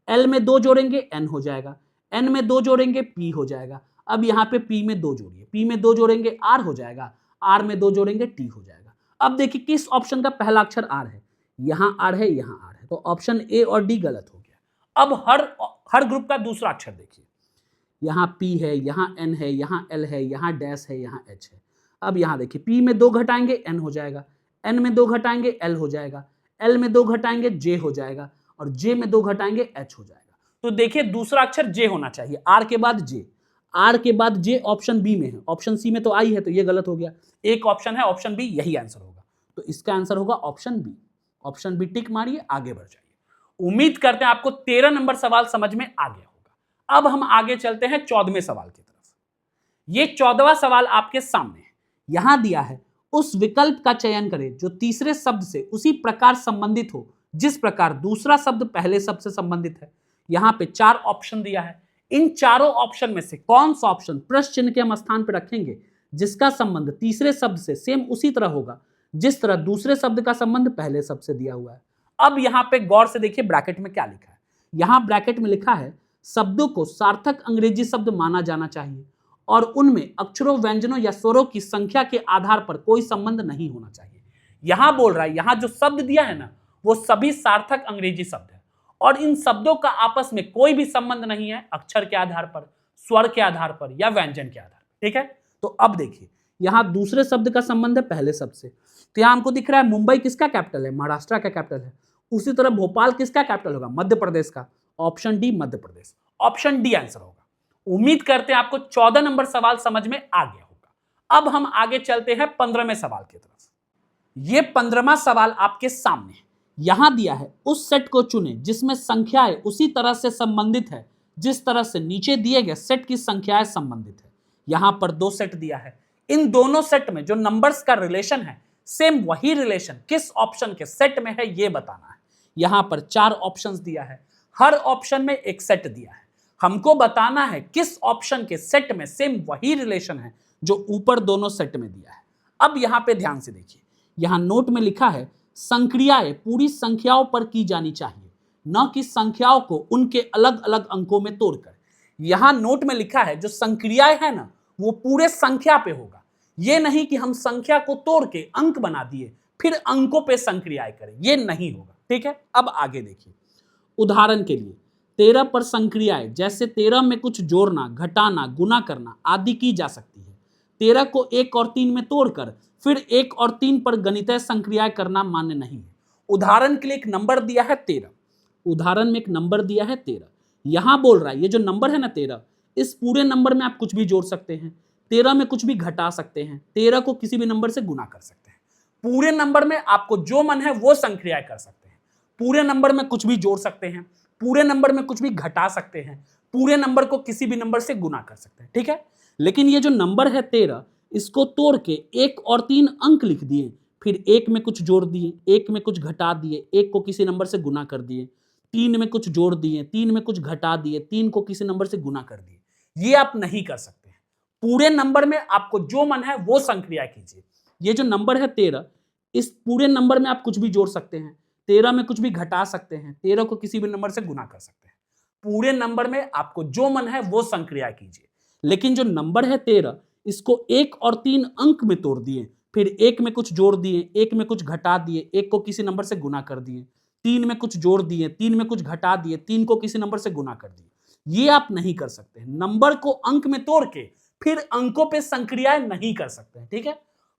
एल में 2 जोड़ेंगे एन हो जाएगा, एन में 2 जोड़ेंगे पी हो जाएगा। अब यहाँ पे पी में 2 जोड़िए, पी में 2 जोड़ेंगे आर हो जाएगा, आर में 2 जोड़ेंगे टी हो जाएगा। अब देखिए किस ऑप्शन का पहला अक्षर आर है, यहाँ आर है, यहाँ आर है, तो ऑप्शन ए और डी गलत हो गया। अब हर ग्रुप का दूसरा अक्षर देखिए, यहाँ पी है, यहाँ एन है, यहाँ एल है, यहाँ डैश है, यहाँ एच है। अब यहाँ देखिए, पी में 2 घटाएंगे एन हो जाएगा, एन में 2 घटाएंगे एल हो जाएगा, एल में 2 घटाएंगे जे हो जाएगा, और जे में 2 घटाएंगे एच हो जाएगा। तो देखिए दूसरा अक्षर जे होना चाहिए, आर के बाद जे, आर के बाद जे ऑप्शन बी में है, ऑप्शन सी में तो आई है, तो ये गलत हो गया। एक ऑप्शन है ऑप्शन बी, यही आंसर होगा, तो इसका आंसर होगा option B. Option B tick मारिए, आगे बढ़ जाइए। उम्मीद करते हैं आपको 13 नंबर सवाल समझ में आ गया होगा। अब हम आगे चलते हैं 14वें सवाल की तरफ। ये 14वां सवाल आपके सामने है। यहां दिया है उस विकल्प का चयन करें जो तीसरे शब्द से उसी प्रकार संबंधित हो जिस प्रकार दूसरा शब्द पहले शब्द से संबंधित है। यहां पे 4 ऑप्शन दिया है, इन चारों ऑप्शन में से कौन सा ऑप्शन प्रश्न चिन्ह के हम स्थान पर रखेंगे जिसका संबंध तीसरे शब्द से सेम उसी तरह होगा जिस तरह दूसरे शब्द का संबंध पहले शब्द से दिया हुआ है। अब यहां पे गौर से देखिए ब्रैकेट में क्या लिखा है। यहां ब्रैकेट में लिखा है शब्दों को सार्थक अंग्रेजी शब्द माना जाना चाहिए और उनमें अक्षरों, व्यंजनों या स्वरों की संख्या के आधार पर कोई संबंध नहीं होना चाहिए। यहां बोल रहा है, यहां जो शब्द दिया है ना, वो सभी सार्थक अंग्रेजी शब्द है और इन शब्दों का आपस में कोई भी संबंध नहीं है अक्षर के आधार पर, स्वर के आधार पर या व्यंजन के आधार पर। ठीक है, तो अब देखिए यहां दूसरे शब्द का संबंध है पहले शब्द से, तो यहां हमको दिख रहा है मुंबई किसका कैपिटल है, महाराष्ट्र का कैपिटल है। उसी तरह भोपाल किसका कैपिटल होगा, मध्य प्रदेश का, option D Madhya Pradesh, option D answer होगा। उम्मीद करते हैं आपको 14 नंबर सवाल समझ में आ गया होगा। अब हम आगे चलते हैं 15वें सवाल की तरफ। ये 15वां सवाल आपके सामने है। यहां दिया है उस सेट को चुने जिसमें संख्याएं उसी तरह से संबंधित है जिस तरह से नीचे दिए गए सेट की संख्याएं संबंधित है। यहां पर 2 सेट दिया है, इन दोनों सेट में जो नंबर्स का रिलेशन है सेम वही रिलेशन किस ऑप्शन के सेट में है ये बताना है। यहां पर 4 ऑप्शंस दिया है, हर ऑप्शन में एक सेट दिया है। हमको बताना है किस ऑप्शन के सेट में सेम वही रिलेशन है जो ऊपर दोनों सेट में दिया है। अब यहां पे ध्यान से देखिए, यहां नोट में लिखा है संक्रियाएं पूरी संख्याओं पर की जानी चाहिए, न कि संख्याओं को उनके अलग अलग अंकों में तोड़कर। यहां नोट में लिखा है जो संक्रियाएं है ना, वो पूरे संख्या पे होगा, ये नहीं कि हम संख्या को तोड़ के अंक बना दिए फिर अंकों पे संक्रियाएं करें, ये नहीं होगा। ठीक है, अब आगे देखिए, उदाहरण के लिए 13 पर संक्रियाएं जैसे 13 में कुछ जोड़ना, घटाना, गुना करना आदि की जा सकती है। 13 को 1 और 3 में तोड़कर फिर 1 और 3 पर गणितीय संक्रियाएं करना मान्य नहीं है। उदाहरण के लिए एक नंबर दिया है 13, उदाहरण में एक नंबर दिया है 13, यहां बोल रहा है ये जो नंबर है ना 13, इस पूरे नंबर में आप कुछ भी जोड़ सकते हैं, 13 में कुछ भी घटा सकते हैं, 13 को किसी भी नंबर से गुना कर सकते हैं। पूरे नंबर में आपको जो मन है वो संक्रियाएं कर सकते हैं, पूरे नंबर में कुछ भी जोड़ सकते हैं, पूरे नंबर में कुछ भी घटा सकते हैं, पूरे नंबर को किसी भी नंबर से गुना कर सकते हैं। ठीक है, लेकिन ये जो नंबर है 13, इसको तोड़ के 1 और 3 अंक लिख दिए, फिर 1 में कुछ जोड़ दिए, 1 में कुछ घटा दिए, 1 को किसी नंबर से गुना कर दिए, 3 में कुछ जोड़ दिए, 3 में कुछ घटा दिए, 3 को किसी नंबर से गुना कर दिए, ये आप नहीं कर सकते हैं। पूरे नंबर में आपको जो मन है वो संक्रिया कीजिए। ये जो नंबर है 13, इस पूरे नंबर में आप कुछ भी जोड़ सकते हैं, 13 में कुछ भी घटा सकते हैं, 13 को किसी भी नंबर से गुना कर सकते हैं। पूरे नंबर में आपको जो मन है वो संक्रिया कीजिए। लेकिन जो नंबर है 13, इसको 1 और 3 अंक में तोड़ दिए, फिर एक में कुछ जोड़ दिए, एक में कुछ घटा दिए, एक को किसी नंबर से गुना कर दिए, 3 में कुछ जोड़ दिए, 3 में कुछ घटा दिए, 3 को किसी नंबर से गुना कर दिए। ये आप नहीं कर सकते। नंबर को अंक में तोड़ के फिर अंकों पे संक्रियाएं नहीं कर सकते। ठीक है,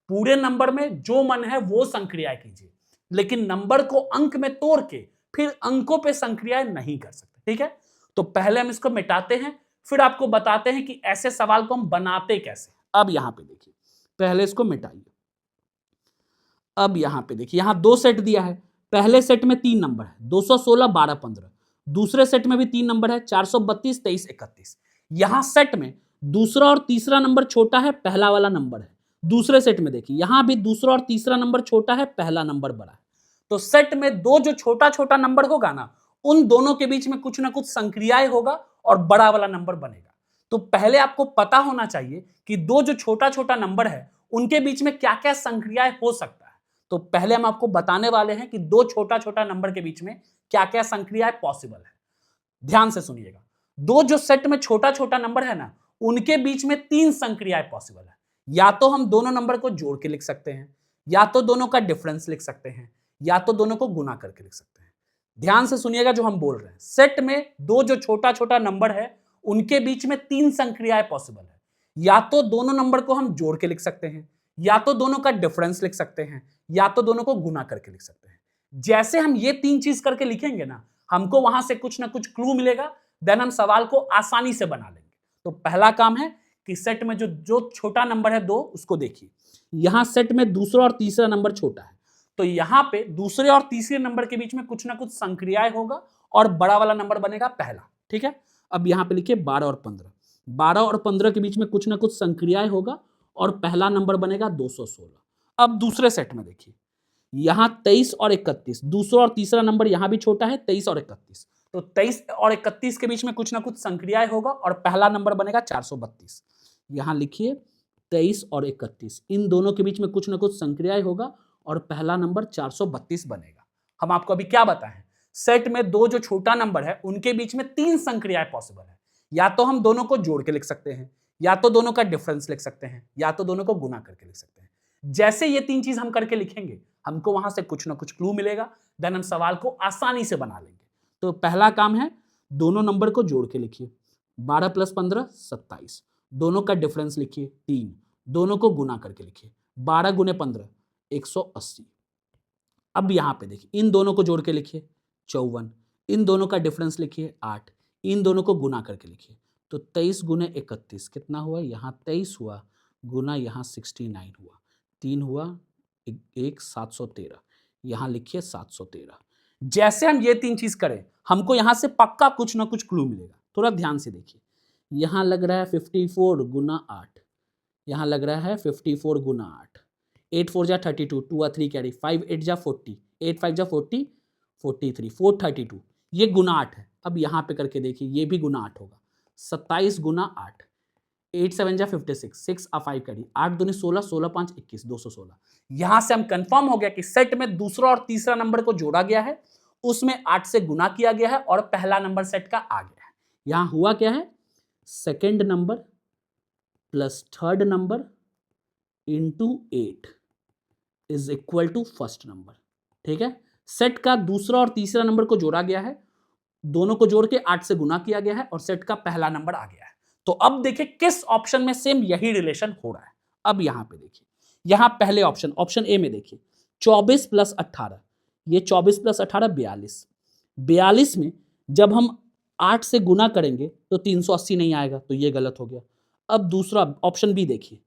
पूरे नंबर में जो मन है वो संक्रियाएं कीजिए, लेकिन नंबर को अंक में तोड़ के फिर अंकों पे संक्रियाएं नहीं कर सकते। ठीक है, तो पहले हम इसको मिटाते हैं, फिर आपको बताते हैं कि ऐसे सवाल को हम बनाते कैसे। अब यहां पे देखिए, पहले इसको मिटाइए। अब यहां पे देखिए, यहां 2 सेट दिया है। पहले सेट में 3 नंबर है, 216, 12, 15। दूसरे सेट में भी 3 नंबर है, 432, 23, 31। यहां सेट में दूसरा और तीसरा नंबर छोटा है, पहला वाला नंबर है। दूसरे सेट में देखिए, यहां भी दूसरा और तीसरा नंबर छोटा है, पहला नंबर बड़ा है। तो सेट में दो जो छोटा छोटा नंबर होगा ना, उन दोनों के बीच में कुछ ना कुछ संक्रियाएं होगा और बड़ा वाला नंबर बनेगा। तो पहले आपको पता होना चाहिए कि दो जो छोटा छोटा नंबर है उनके बीच में क्या क्या संक्रियाएं हो सकता है। तो पहले हम आपको बताने वाले हैं कि दो छोटा छोटा नंबर के बीच में क्या क्या संक्रियाएं पॉसिबल है। ध्यान से सुनिएगा, दो जो सेट में छोटा छोटा नंबर है ना, उनके बीच में 3 संक्रियाएं पॉसिबल है। या तो हम दोनों नंबर को जोड़ के लिख सकते हैं, या तो दोनों का डिफरेंस लिख सकते हैं, या तो दोनों को गुना करके लिख सकते हैं। ध्यान से सुनिएगा जो हम बोल रहे हैं, सेट में दो जो छोटा छोटा नंबर है उनके बीच में 3 संक्रियाएं पॉसिबल है। या तो दोनों नंबर को हम जोड़ के लिख सकते हैं, या तो दोनों का डिफरेंस लिख सकते हैं, या तो दोनों को गुना करके लिख सकते हैं। जैसे हम ये 3 चीज करके लिखेंगे ना, हमको वहां से कुछ ना कुछ क्लू मिलेगा, देन हम सवाल को आसानी से बना लेंगे। तो पहला काम है कि सेट में जो जो छोटा नंबर है 2, उसको देखिए। यहां सेट में दूसरा और तीसरा नंबर छोटा है, तो यहां पे दूसरे और तीसरे नंबर के बीच में कुछ ना कुछ संक्रियाएं होगा और बड़ा वाला नंबर बनेगा पहला। ठीक है, अब यहां पे लिखिए 12 और 15। 12 और 15 के बीच में कुछ ना कुछ संक्रियाएं होगा और पहला नंबर बनेगा 216। अब दूसरे सेट में देखिए, यहां 23 और 31, दूसरा और तीसरा नंबर यहां भी छोटा है, 23 और 31। तो 23 और 31 के बीच में कुछ ना कुछ संक्रियाएं होगा और पहला नंबर बनेगा 432। यहां लिखिए 23 और 31, इन दोनों के बीच में कुछ ना कुछ संक्रियाएं होगा और पहला नंबर 432 बनेगा। हम आपको अभी क्या बताएं, सेट में दो जो छोटा नंबर है उनके बीच में 3 संक्रियाएं पॉसिबल है। या तो हम दोनों को जोड़ के लिख सकते हैं, या तो दोनों का डिफरेंस लिख सकते हैं, या तो दोनों को गुना करके लिख सकते हैं। जैसे ये 3 चीज हम करके लिखेंगे, हमको वहां से कुछ ना कुछ क्लू मिलेगा, देन हम सवाल को आसानी से बना लेंगे। तो पहला काम है, दोनों नंबर को जोड़ के लिखिए। 12 + 15 27। दोनों का डिफरेंस लिखिए 3। दोनों को गुना करके लिखिए, 12 × 15 180। अब यहां पे देखिए, इन दोनों को जोड़ के लिखिए 54। इन दोनों का डिफरेंस लिखिए 8। इन दोनों को गुना करके लिखिए, तो 23 × 31 कितना हुआ, यहाँ 23 हुआ, गुना यहाँ 69 हुआ, 3 हुआ 1 713। यहां लिखिए 713। जैसे हम ये 3 चीज करें, हमको यहां से पक्का कुछ ना कुछ क्लू मिलेगा। थोड़ा ध्यान से देखिए, यहां लग रहा है 54 × 8, यहां लग रहा है 54 × 8। 8 4 जा 32, 2 3 कैरी, 5 8 जा 40, 8 5 जा 40, 43, 432। ये गुना 8 है। अब यहां पे करके देखिए, ये भी गुना 8 होगा, 27 × 8। 8 7 जा 56, 6 आ 5 कैरी, 8 दूनी 16, 16 5 21, 216। यहां से हम कंफर्म हो गया कि सेट में दूसरा और तीसरा नंबर को जोड़ा गया है, उसमें 8 से गुना किया गया है और पहला नंबर सेट का आ गया है। यहां हुआ क्या है, second number plus third number into 8 is equal to first number. ठीक है, सेट का दूसरा और तीसरा नंबर को जोड़ा गया है, दोनों को जोड़ के 8 से गुना किया गया है और सेट का पहला नंबर आ गया है। तो अब देखिए किस ऑप्शन में सेम यही रिलेशन हो रहा है। अब यहां पे देखिए, यहां पहले ऑप्शन ए में देखिए 24 + 18, ये 24 + 18 42। 42 में जब हम 8 से गुना करेंगे तो 380 नहीं आएगा, तो ये गलत हो गया। अब दूसरा ऑप्शन बी देखिए,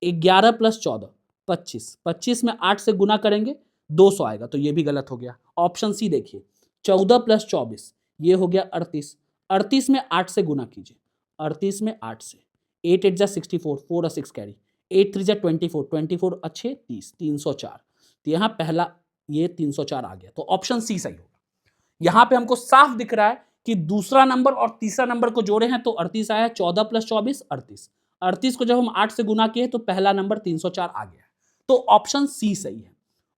11 + 14 25। 25 में 8 से गुना करेंगे 200 आएगा, तो ये भी गलत हो गया। ऑप्शन सी देखिए, 14 + 24, ये हो गया 38। 38 में 8 से गुना कीजिए, 38 में 8 से, 8 8 जा 64, 4 और 6 कैरी, 8 3 जा 24, 24 अच्छे 30, 304। तो यहाँ पहला ये 304 आ गया, तो ऑप्शन सी सही होगा। यहां पे हमको साफ दिख रहा है कि दूसरा नंबर और तीसरा नंबर को जोड़े हैं तो 38 आया है। 14 + 24 38। 38 को जब हम 8 से गुना किए तो पहला नंबर 304 आ गया, तो ऑप्शन सी सही है।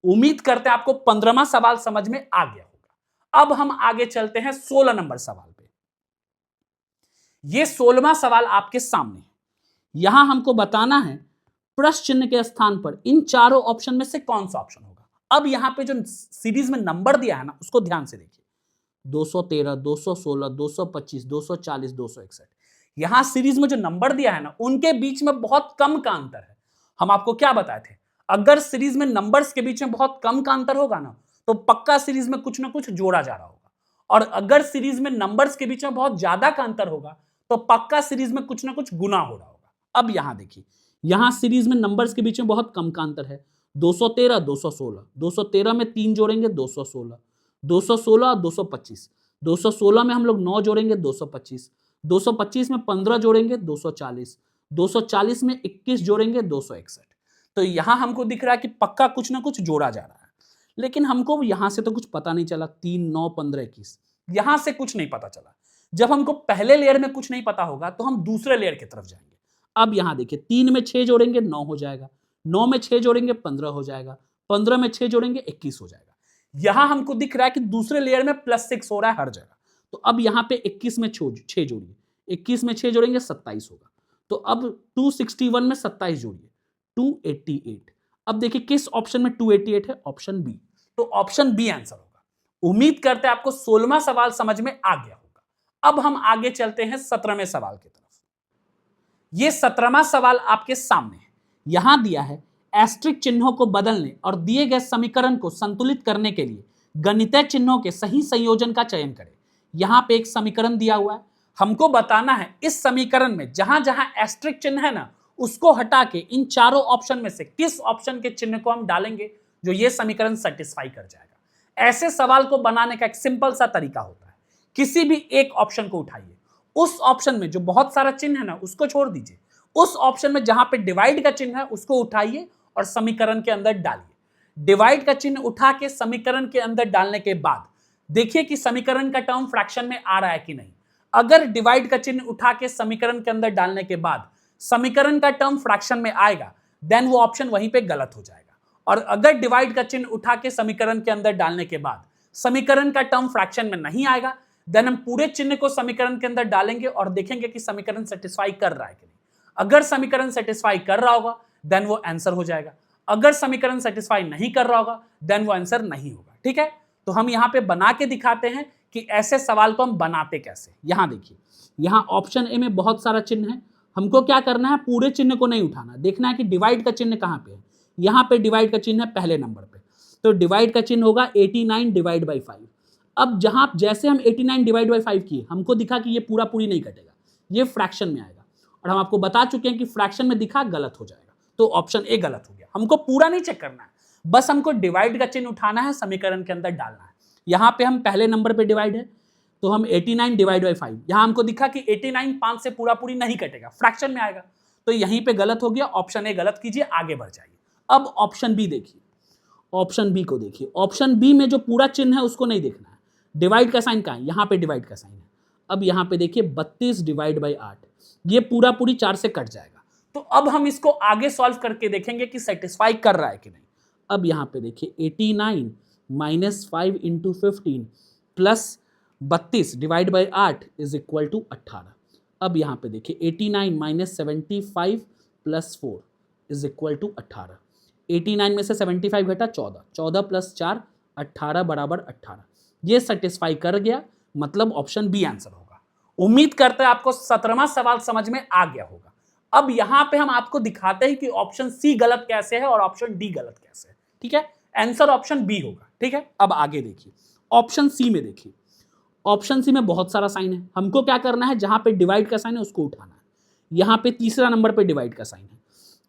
उम्मीद करते हैं आपको 15वां सवाल समझ में आ गया होगा। अब हम आगे चलते हैं 16 नंबर सवाल पे। ये 16वां सवाल आपके सामने है। यहां हमको बताना है प्लस चिन्ह के स्थान पर इन चारों ऑप्शन में से कौन सा ऑप्शन होगा। अब यहां पे जो सीरीज में नंबर दिया है ना, उसको ध्यान से देखिए, 213, 216, 225, 240, 261। यहां सीरीज में जो नंबर दिया है ना, उनके बीच में बहुत कम का अंतर है। हम आपको क्या बताए थे, अगर सीरीज में नंबर्स के बीच में बहुत कम का अंतर होगा ना, तो पक्का सीरीज में कुछ ना कुछ जोड़ा जा रहा होगा, और अगर सीरीज में नंबर्स के बीच में बहुत ज्यादा का अंतर होगा, तो पक्का सीरीज में कुछ ना कुछ गुना हो रहा होगा। अब यहां देखिए, यहां सीरीज में नंबर्स के बीच में बहुत कम का अंतर है, 213, 216, 213 में 3 जोड़ेंगे 216, 216 और 225, 216 में हम लोग 9 जोड़ेंगे 225, 225 में 15 जोड़ेंगे 240, 240 में 21 जोड़ेंगे 261। तो यहां हमको दिख रहा है कि पक्का कुछ ना कुछ जोड़ा जा रहा है, लेकिन हमको यहां से तो कुछ पता नहीं चला, 3, 9, 15, 21, यहां से कुछ नहीं पता चला। जब हमको पहले लेयर में कुछ नहीं पता होगा तो हम दूसरे लेयर की तरफ जाएंगे। अब यहां देखिए, 3 में 6 जोड़ेंगे 9 हो जाएगा, 9 में 6 जोड़ेंगे 15 हो जाएगा, 15 में 6 जोड़ेंगे 21 हो जाएगा। यहां हमको दिख रहा है कि दूसरे लेयर में +6 हो रहा है हर जगह। तो अब यहां पे 21 में 6 जोड़िए, 21 में 6 जोड़ेंगे 27 होगा। तो अब 261 में 27 जोड़िए, 288। अब देखिए किस ऑप्शन में 288 है, ऑप्शन बी। तो ऑप्शन बी आंसर होगा। उम्मीद करते हैं आपको 16वां सवाल समझ में आ गया होगा। अब हम आगे चलते हैं 17वें सवाल की तरफ। यह 17वां सवाल आपके सामने है। यहां दिया है, एस्ट्रिक चिन्हों को बदलने और दिए गए समीकरण को संतुलित करने के लिए गणितीय चिन्हों के सही संयोजन का चयन करें। यहां पे एक समीकरण दिया हुआ है, हमको बताना है इस समीकरण में जहां जहां एस्ट्रिक चिन्ह है ना, उसको हटा के इन चारों ऑप्शन में से किस ऑप्शन के चिन्ह को हम डालेंगे जो ये समीकरण सेटिस्फाई कर जाएगा। ऐसे सवाल को बनाने का एक सिंपल सा तरीका होता है, किसी भी एक ऑप्शन को उठाइए, उस ऑप्शन में जो बहुत सारा चिन्ह है ना उसको छोड़ दीजिए, उस ऑप्शन में जहां पे डिवाइड का चिन्ह है उसको उठाइए और समीकरण के अंदर डालिए। डिवाइड का चिन्ह उठा के समीकरण के अंदर डालने के बाद देखिए कि समीकरण का टर्म फ्रैक्शन में आ रहा है कि नहीं। अगर डिवाइड का चिन्ह उठा के समीकरण के अंदर डालने के बाद समीकरण का टर्म फ्रैक्शन में आएगा, देन वो ऑप्शन वहीं पे गलत हो जाएगा। और अगर डिवाइड का चिन्ह उठा के समीकरण के अंदर डालने के बाद समीकरण का टर्म फ्रैक्शन में नहीं आएगा, देन हम पूरे चिन्ह को समीकरण के अंदर डालेंगे और देखेंगे कि समीकरण सेटिस्फाई कर रहा है कि नहीं। अगर समीकरण सेटिस्फाई कर रहा होगा देन वो आंसर हो जाएगा, अगर समीकरण सेटिस्फाई नहीं कर रहा होगा देन वो आंसर नहीं होगा। ठीक है, तो हम यहां पे बना के दिखाते हैं कि ऐसे सवाल को हम बनाते कैसे। यहां देखिए, यहां ऑप्शन ए में बहुत सारा चिन्ह है, हमको क्या करना है, पूरे चिन्ह को नहीं उठाना, देखना है कि डिवाइड का चिन्ह कहां पे है। यहां पे डिवाइड का चिन्ह है पहले नंबर पे, तो डिवाइड का चिन्ह होगा 89 डिवाइड बाई 5। अब जहां जैसे हम 89 डिवाइड बाई 5 किए, हमको दिखा कि ये पूरा पूरी नहीं कटेगा, ये फ्रैक्शन में आएगा, और हम आपको बता चुके हैं कि फ्रैक्शन में दिखा गलत हो जाएगा, तो ऑप्शन ए गलत हो गया। हमको पूरा नहीं चेक करना है, बस हमको डिवाइड का चिन्ह उठाना है, समीकरण के अंदर डालना है। यहां पे हम पहले नंबर पे डिवाइड है, तो हम 89 डिवाइड बाई 5, यहां हमको दिखा कि 89 5 से पूरा पूरी नहीं कटेगा, फ्रैक्शन में आएगा, तो यहीं पे गलत हो गया, ऑप्शन ए गलत कीजिए, आगे बढ़ जाइए। अब ऑप्शन बी देखिए, ऑप्शन बी को देखिए, ऑप्शन बी में जो पूरा चिन्ह है उसको नहीं देखना है, डिवाइड का साइन कहां है, यहां पे डिवाइड का साइन है। अब यहां पे देखिए 32 डिवाइड बाई 8, ये पूरा पूरी 4 से कट जाएगा, तो अब हम इसको आगे सॉल्व करके देखेंगे कि सेटिस्फाई कर रहा है कि नहीं। अब यहां पे देखिए 89 minus 5 into 15 plus 32 divide by 8 is equal to 18। अब यहां पे देखिए 89 minus 75 plus 4 is equal to 18। 89 में से 75 घटा 14, 14 प्लस 4 18 बराबर 18। ये सेटिस्फाई कर गया, मतलब ऑप्शन बी आंसर होगा। उम्मीद करते हैं आपको 17वां सवाल समझ में आ गया होगा। अब यहां पे हम आपको दिखाते हैं कि ऑप्शन सी गलत कैसे है और ऑप्शन डी गलत कैसे है। ठीक है, आंसर ऑप्शन बी होगा। ठीक है, अब आगे देखिए, ऑप्शन सी में देखिए, ऑप्शन सी में बहुत सारा साइन है, हमको क्या करना है, जहां पे डिवाइड का साइन है उसको उठाना है। यहां पे तीसरा नंबर पे डिवाइड का साइन है,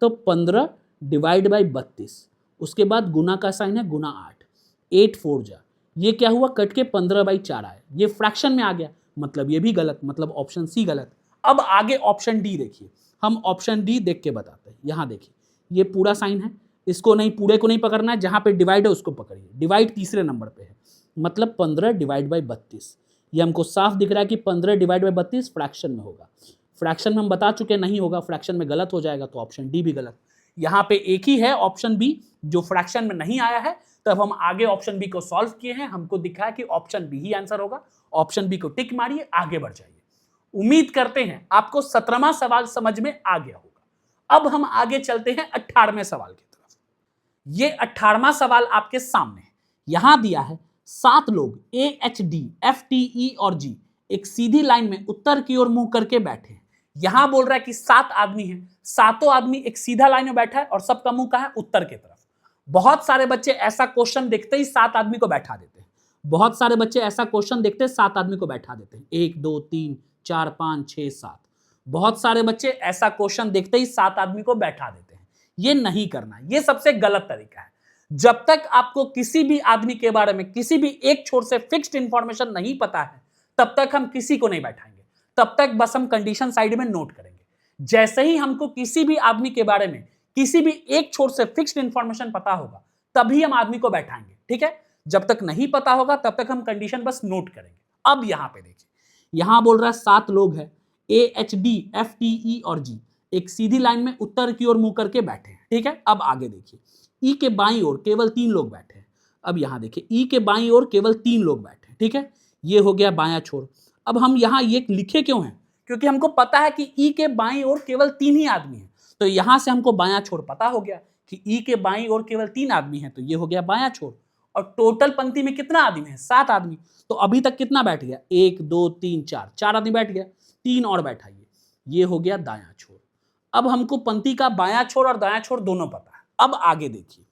तो 15 डिवाइड बाई 32, उसके बाद गुना का साइन है, गुना 8, 8 4 जा, ये क्या हुआ, कट के 15 बाई 4 आया, ये फ्रैक्शन में आ गया, मतलब ये भी गलत, मतलब ऑप्शन सी गलत। अब आगे ऑप्शन डी देखिए, हम ऑप्शन डी देख के बताते हैं। यहां देखिए, ये पूरा साइन है, इसको नहीं, पूरे को नहीं पकड़ना है, जहां पे डिवाइड है उसको पकड़िए। डिवाइड तीसरे नंबर पे है, मतलब 15 डिवाइड बाई 32, ये हमको साफ दिख रहा है कि 15 डिवाइड बाई 32 फ्रैक्शन में होगा। फ्रैक्शन में हम बता चुके नहीं होगा, फ्रैक्शन में गलत हो जाएगा, तो ऑप्शन डी भी गलत। यहाँ पे एक ही है ऑप्शन बी जो फ्रैक्शन में नहीं आया है, तब हम आगे ऑप्शन बी को सॉल्व किए हैं, हमको दिखा है कि ऑप्शन बी ही आंसर होगा। ऑप्शन बी को टिक मारिए, आगे बढ़ जाइए। उम्मीद करते हैं आपको 17वां सवाल समझ में आ गया होगा। अब हम आगे चलते हैं 18वें सवाल की तरफ। ये 18वां सवाल आपके सामने है। यहां दिया है 7 लोग AHD, FTE और G एक सीधी लाइन में उत्तर की ओर मुंह करके बैठे हैं। यहां बोल रहा है कि 7 आदमी हैं, सातों आदमी एक सीधा लाइन में बैठा है और सबका मुंह कहां है? उत्तर की तरफ। बहुत सारे बच्चे ऐसा क्वेश्चन देखते ही 7 आदमी को बैठा देते हैं। बहुत सारे बच्चे ऐसा क्वेश्चन देखते हैं 7 आदमी को बैठा देते हैं। 1 2 3 4 5 6 7। बहुत सारे बच्चे ऐसा क्वेश्चन देखते ही 7 आदमी को बैठा देते हैं। ये नहीं करना, ये सबसे गलत तरीका है। जब तक आपको किसी भी आदमी के बारे में किसी भी एक छोर से फिक्स्ड इंफॉर्मेशन नहीं पता है, तब तक हम किसी को नहीं बैठाएंगे। तब तक बस हम कंडीशन साइड में नोट करेंगे। जैसे ही हमको किसी भी आदमी के बारे में किसी भी एक छोर से फिक्स्ड इंफॉर्मेशन पता होगा, तभी हम आदमी को बैठाएंगे। ठीक है, जब तक नहीं पता होगा तब तक हम कंडीशन बस नोट करेंगे। अब यहां पे देखिए, यहां बोल रहा है 7 लोग हैं, AHD, FTE और G एक सीधी लाइन में उत्तर की ओर मुंह करके बैठे हैं। ठीक है, अब आगे देखिए, E के बाईं ओर केवल 3 लोग बैठे हैं। अब यहां देखिए, E के बाईं ओर केवल 3 लोग बैठे हैं। ठीक है, ये हो गया बायां छोर। अब हम यहां ये लिखे क्यों हैं? क्योंकि हमको पता है कि E के बाईं ओर केवल 3 ही आदमी हैं। तो यहां से हमको बायां छोर पता हो गया कि E के बाईं ओर केवल 3 आदमी हैं, तो ये हो गया बायां छोर। और टोटल पंक्ति में कितना आदमी है? 7 आदमी। तो अभी तक कितना बैठ गया? 1 2 3 4, 4 आदमी बैठ गया, 3 और बैठाइए, ये हो गया दायां छोर। अब हमको पंक्ति का बायां छोर और दायां छोर दोनों पता है। अब आगे देखिए,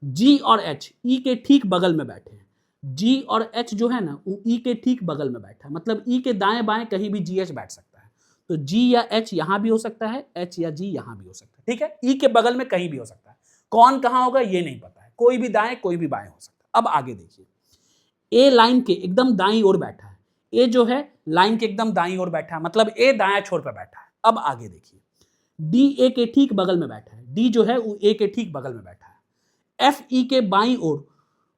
G और H E के ठीक बगल में बैठे हैं। G और H जो है ना, वो E के ठीक बगल में बैठा है, मतलब E के दाएं बाएं कहीं भी GH बैठ सकता है। तो G या H यहां भी हो सकता है, H या G यहां भी हो सकता है। ठीक है, E के बगल में कहीं भी हो सकता है। कौन कहां होगा ये नहीं पता है, कोई भी दाएं कोई भी बाएं हो सकता है। अब आगे देखिए, A लाइन के एकदम दाईं ओर बैठा है। A जो है लाइन के एकदम दाईं ओर बैठा है, मतलब A दायां छोर पर बैठा है। अब आगे देखिए, D A के ठीक बगल में बैठा है। D जो है वो A के ठीक बगल में बैठा है। F E के बाईं ओर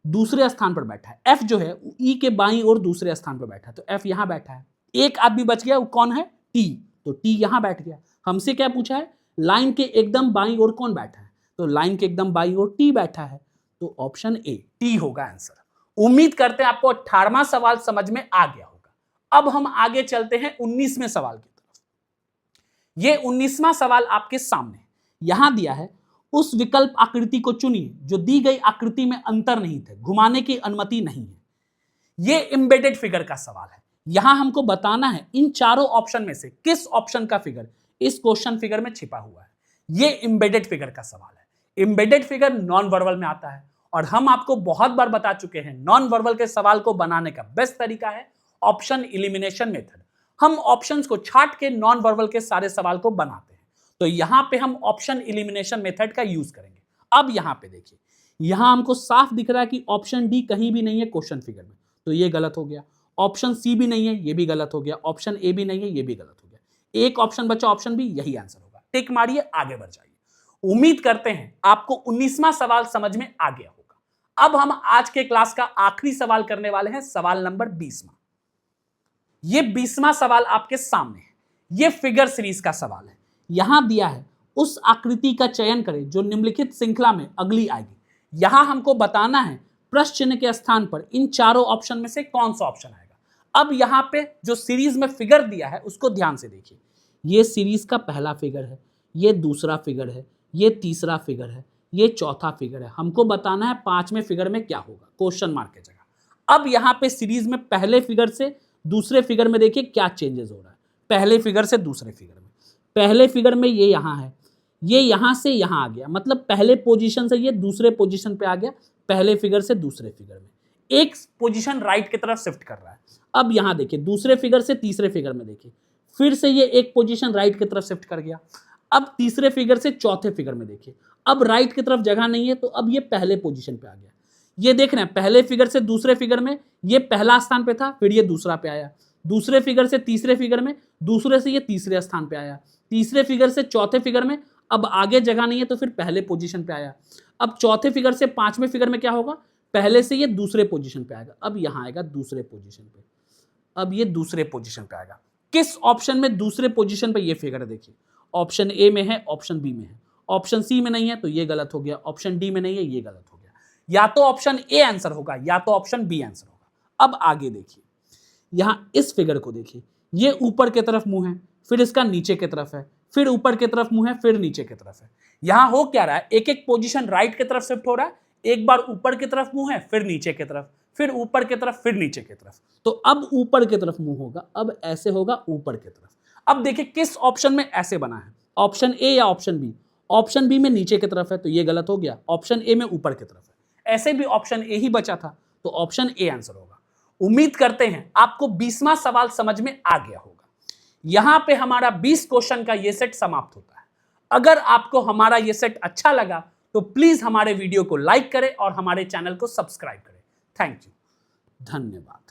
दूसरे स्थान पर बैठा है। F जो है E के बाईं ओर दूसरे स्थान पर बैठा है, तो F यहां बैठा है। एक आदमी बच गया, वो कौन है? T। तो T यहां बैठ गया। हमसे क्या पूछा है? लाइन के एकदम बाईं ओर कौन बैठा है? तो लाइन के एकदम बाईं ओर T बैठा है। तो ऑप्शन ए T होगा आंसर। उम्मीद करते हैं आपको 18वां सवाल समझ में आ गया होगा। अब हम आगे चलते हैं 19वें सवाल की तरफ। यह 19वां सवाल आपके सामने यहां दिया है, उस विकल्प आकृति को चुनिए जो दी गई आकृति में अंतर नहीं थे, घुमाने की अनुमति नहीं है। यह एम्बेडेड फिगर का सवाल है। यहां हमको बताना है इन चारों ऑप्शन में से किस ऑप्शन का फिगर इस क्वेश्चन फिगर में छिपा हुआ है। यह एम्बेडेड फिगर का सवाल है। एम्बेडेड फिगर नॉन वर्बल में आता है और हम आपको बहुत बार बता चुके हैं, नॉन वर्बल के सवाल को बनाने का बेस्ट तरीका है ऑप्शन एलिमिनेशन मेथड। हम ऑप्शंस को छांट के नॉन वर्बल के सारे सवाल को बनाते हैं। तो यहां पे हम ऑप्शन एलिमिनेशन मेथड का यूज करेंगे। अब यहां पे देखिए, यहां हमको साफ दिख रहा है कि ऑप्शन डी कहीं भी नहीं है क्वेश्चन फिगर में, तो ये गलत हो गया। ऑप्शन सी भी नहीं है, ये भी गलत हो गया। ऑप्शन ए भी नहीं है, ये भी गलत हो गया। एक ऑप्शन बचा, ऑप्शन बी, यही आंसर होगा। टिक मारिए, आगे बढ़ जाइए। उम्मीद करते हैं आपको 19वां सवाल समझ में आ गया होगा। अब हम आज के क्लास का आखिरी सवाल करने वाले हैं, सवाल नंबर 20वां। ये 20वां सवाल आपके सामने है। ये फिगर सीरीज का सवाल है। यहां दिया है, उस आकृति का चयन करें जो निम्नलिखित श्रृंखला में अगली आएगी। यहां हमको बताना है प्रश्न चिन्ह के स्थान पर इन चारों ऑप्शन में से कौन सा ऑप्शन आएगा। अब यहां पे जो सीरीज में फिगर दिया है उसको ध्यान से देखिए। ये सीरीज का पहला फिगर है, ये दूसरा फिगर है, ये तीसरा फिगर है, ये चौथा फिगर है। हमको बताना है 5वें फिगर में क्या होगा, क्वेश्चन मार्क की जगह। अब यहां पे सीरीज में पहले फिगर से दूसरे फिगर में देखिए क्या चेंजेस हो रहा है। पहले फिगर से दूसरे फिगर में, पहले फिगर में ये यहां है, ये यहां से यहां आ गया, मतलब पहले पोजीशन से ये दूसरे पोजीशन पे आ गया। पहले फिगर से दूसरे फिगर में एक पोजीशन राइट की तरफ शिफ्ट कर रहा है। अब यहां देखिए, दूसरे फिगर से तीसरे फिगर में देखिए, फिर से ये एक पोजीशन राइट की तरफ शिफ्ट कर गया। अब तीसरे फिगर से चौथे फिगर में देखिए, अब राइट की तरफ जगह नहीं है, तो अब ये पहले पोजीशन पे आ गया। ये देख रहे हैं, पहले फिगर से दूसरे फिगर में ये पहला स्थान पे था, फिर ये दूसरा पे आया। दूसरे फिगर से तीसरे फिगर में, दूसरे से ये तीसरे स्थान पे आया। तीसरे फिगर से चौथे फिगर में अब आगे जगह नहीं है, तो फिर पहले पोजीशन पे आया। अब चौथे फिगर से 5वें फिगर में क्या होगा, पहले से ये दूसरे पोजीशन पे आएगा। अब यहां आएगा दूसरे पोजीशन पे, अब ये दूसरे पोजीशन पे आएगा। किस ऑप्शन में दूसरे पोजीशन पे ये फिगर है देखिए, ऑप्शन ए में है, ऑप्शन बी में है, ऑप्शन सी में नहीं है, तो ये गलत हो गया। ऑप्शन डी में नहीं है, ये गलत हो गया। या तो ऑप्शन ए आंसर होगा या तो ऑप्शन बी आंसर होगा। अब आगे देखिए, यहां इस फिगर को देखिए, ये ऊपर की तरफ मुंह है, फिर इसका नीचे की तरफ है, फिर ऊपर की तरफ मुंह है, फिर नीचे की तरफ है। यहां हो क्या रहा है, एक एक पोजीशन राइट की तरफ शिफ्ट हो रहा है, एक बार ऊपर की तरफ मुंह है, फिर नीचे की तरफ, फिर ऊपर की तरफ, फिर नीचे की तरफ। तो अब ऊपर की तरफ मुंह होगा, अब ऐसे होगा ऊपर की तरफ। अब देखिए किस ऑप्शन में ऐसे बना है, ऑप्शन ए या ऑप्शन बी। ऑप्शन बी में नीचे की तरफ है तो ये गलत हो गया, ऑप्शन ए में ऊपर की तरफ है। ऐसे भी ऑप्शन ए ही बचा था, तो ऑप्शन ए आंसर होगा। उम्मीद करते हैं आपको 20वां सवाल समझ में आ गया होगा। यहां पे हमारा 20 क्वेश्चन का ये सेट समाप्त होता है। अगर आपको हमारा ये सेट अच्छा लगा तो प्लीज हमारे वीडियो को लाइक करें और हमारे चैनल को सब्सक्राइब करें। थैंक यू, धन्यवाद।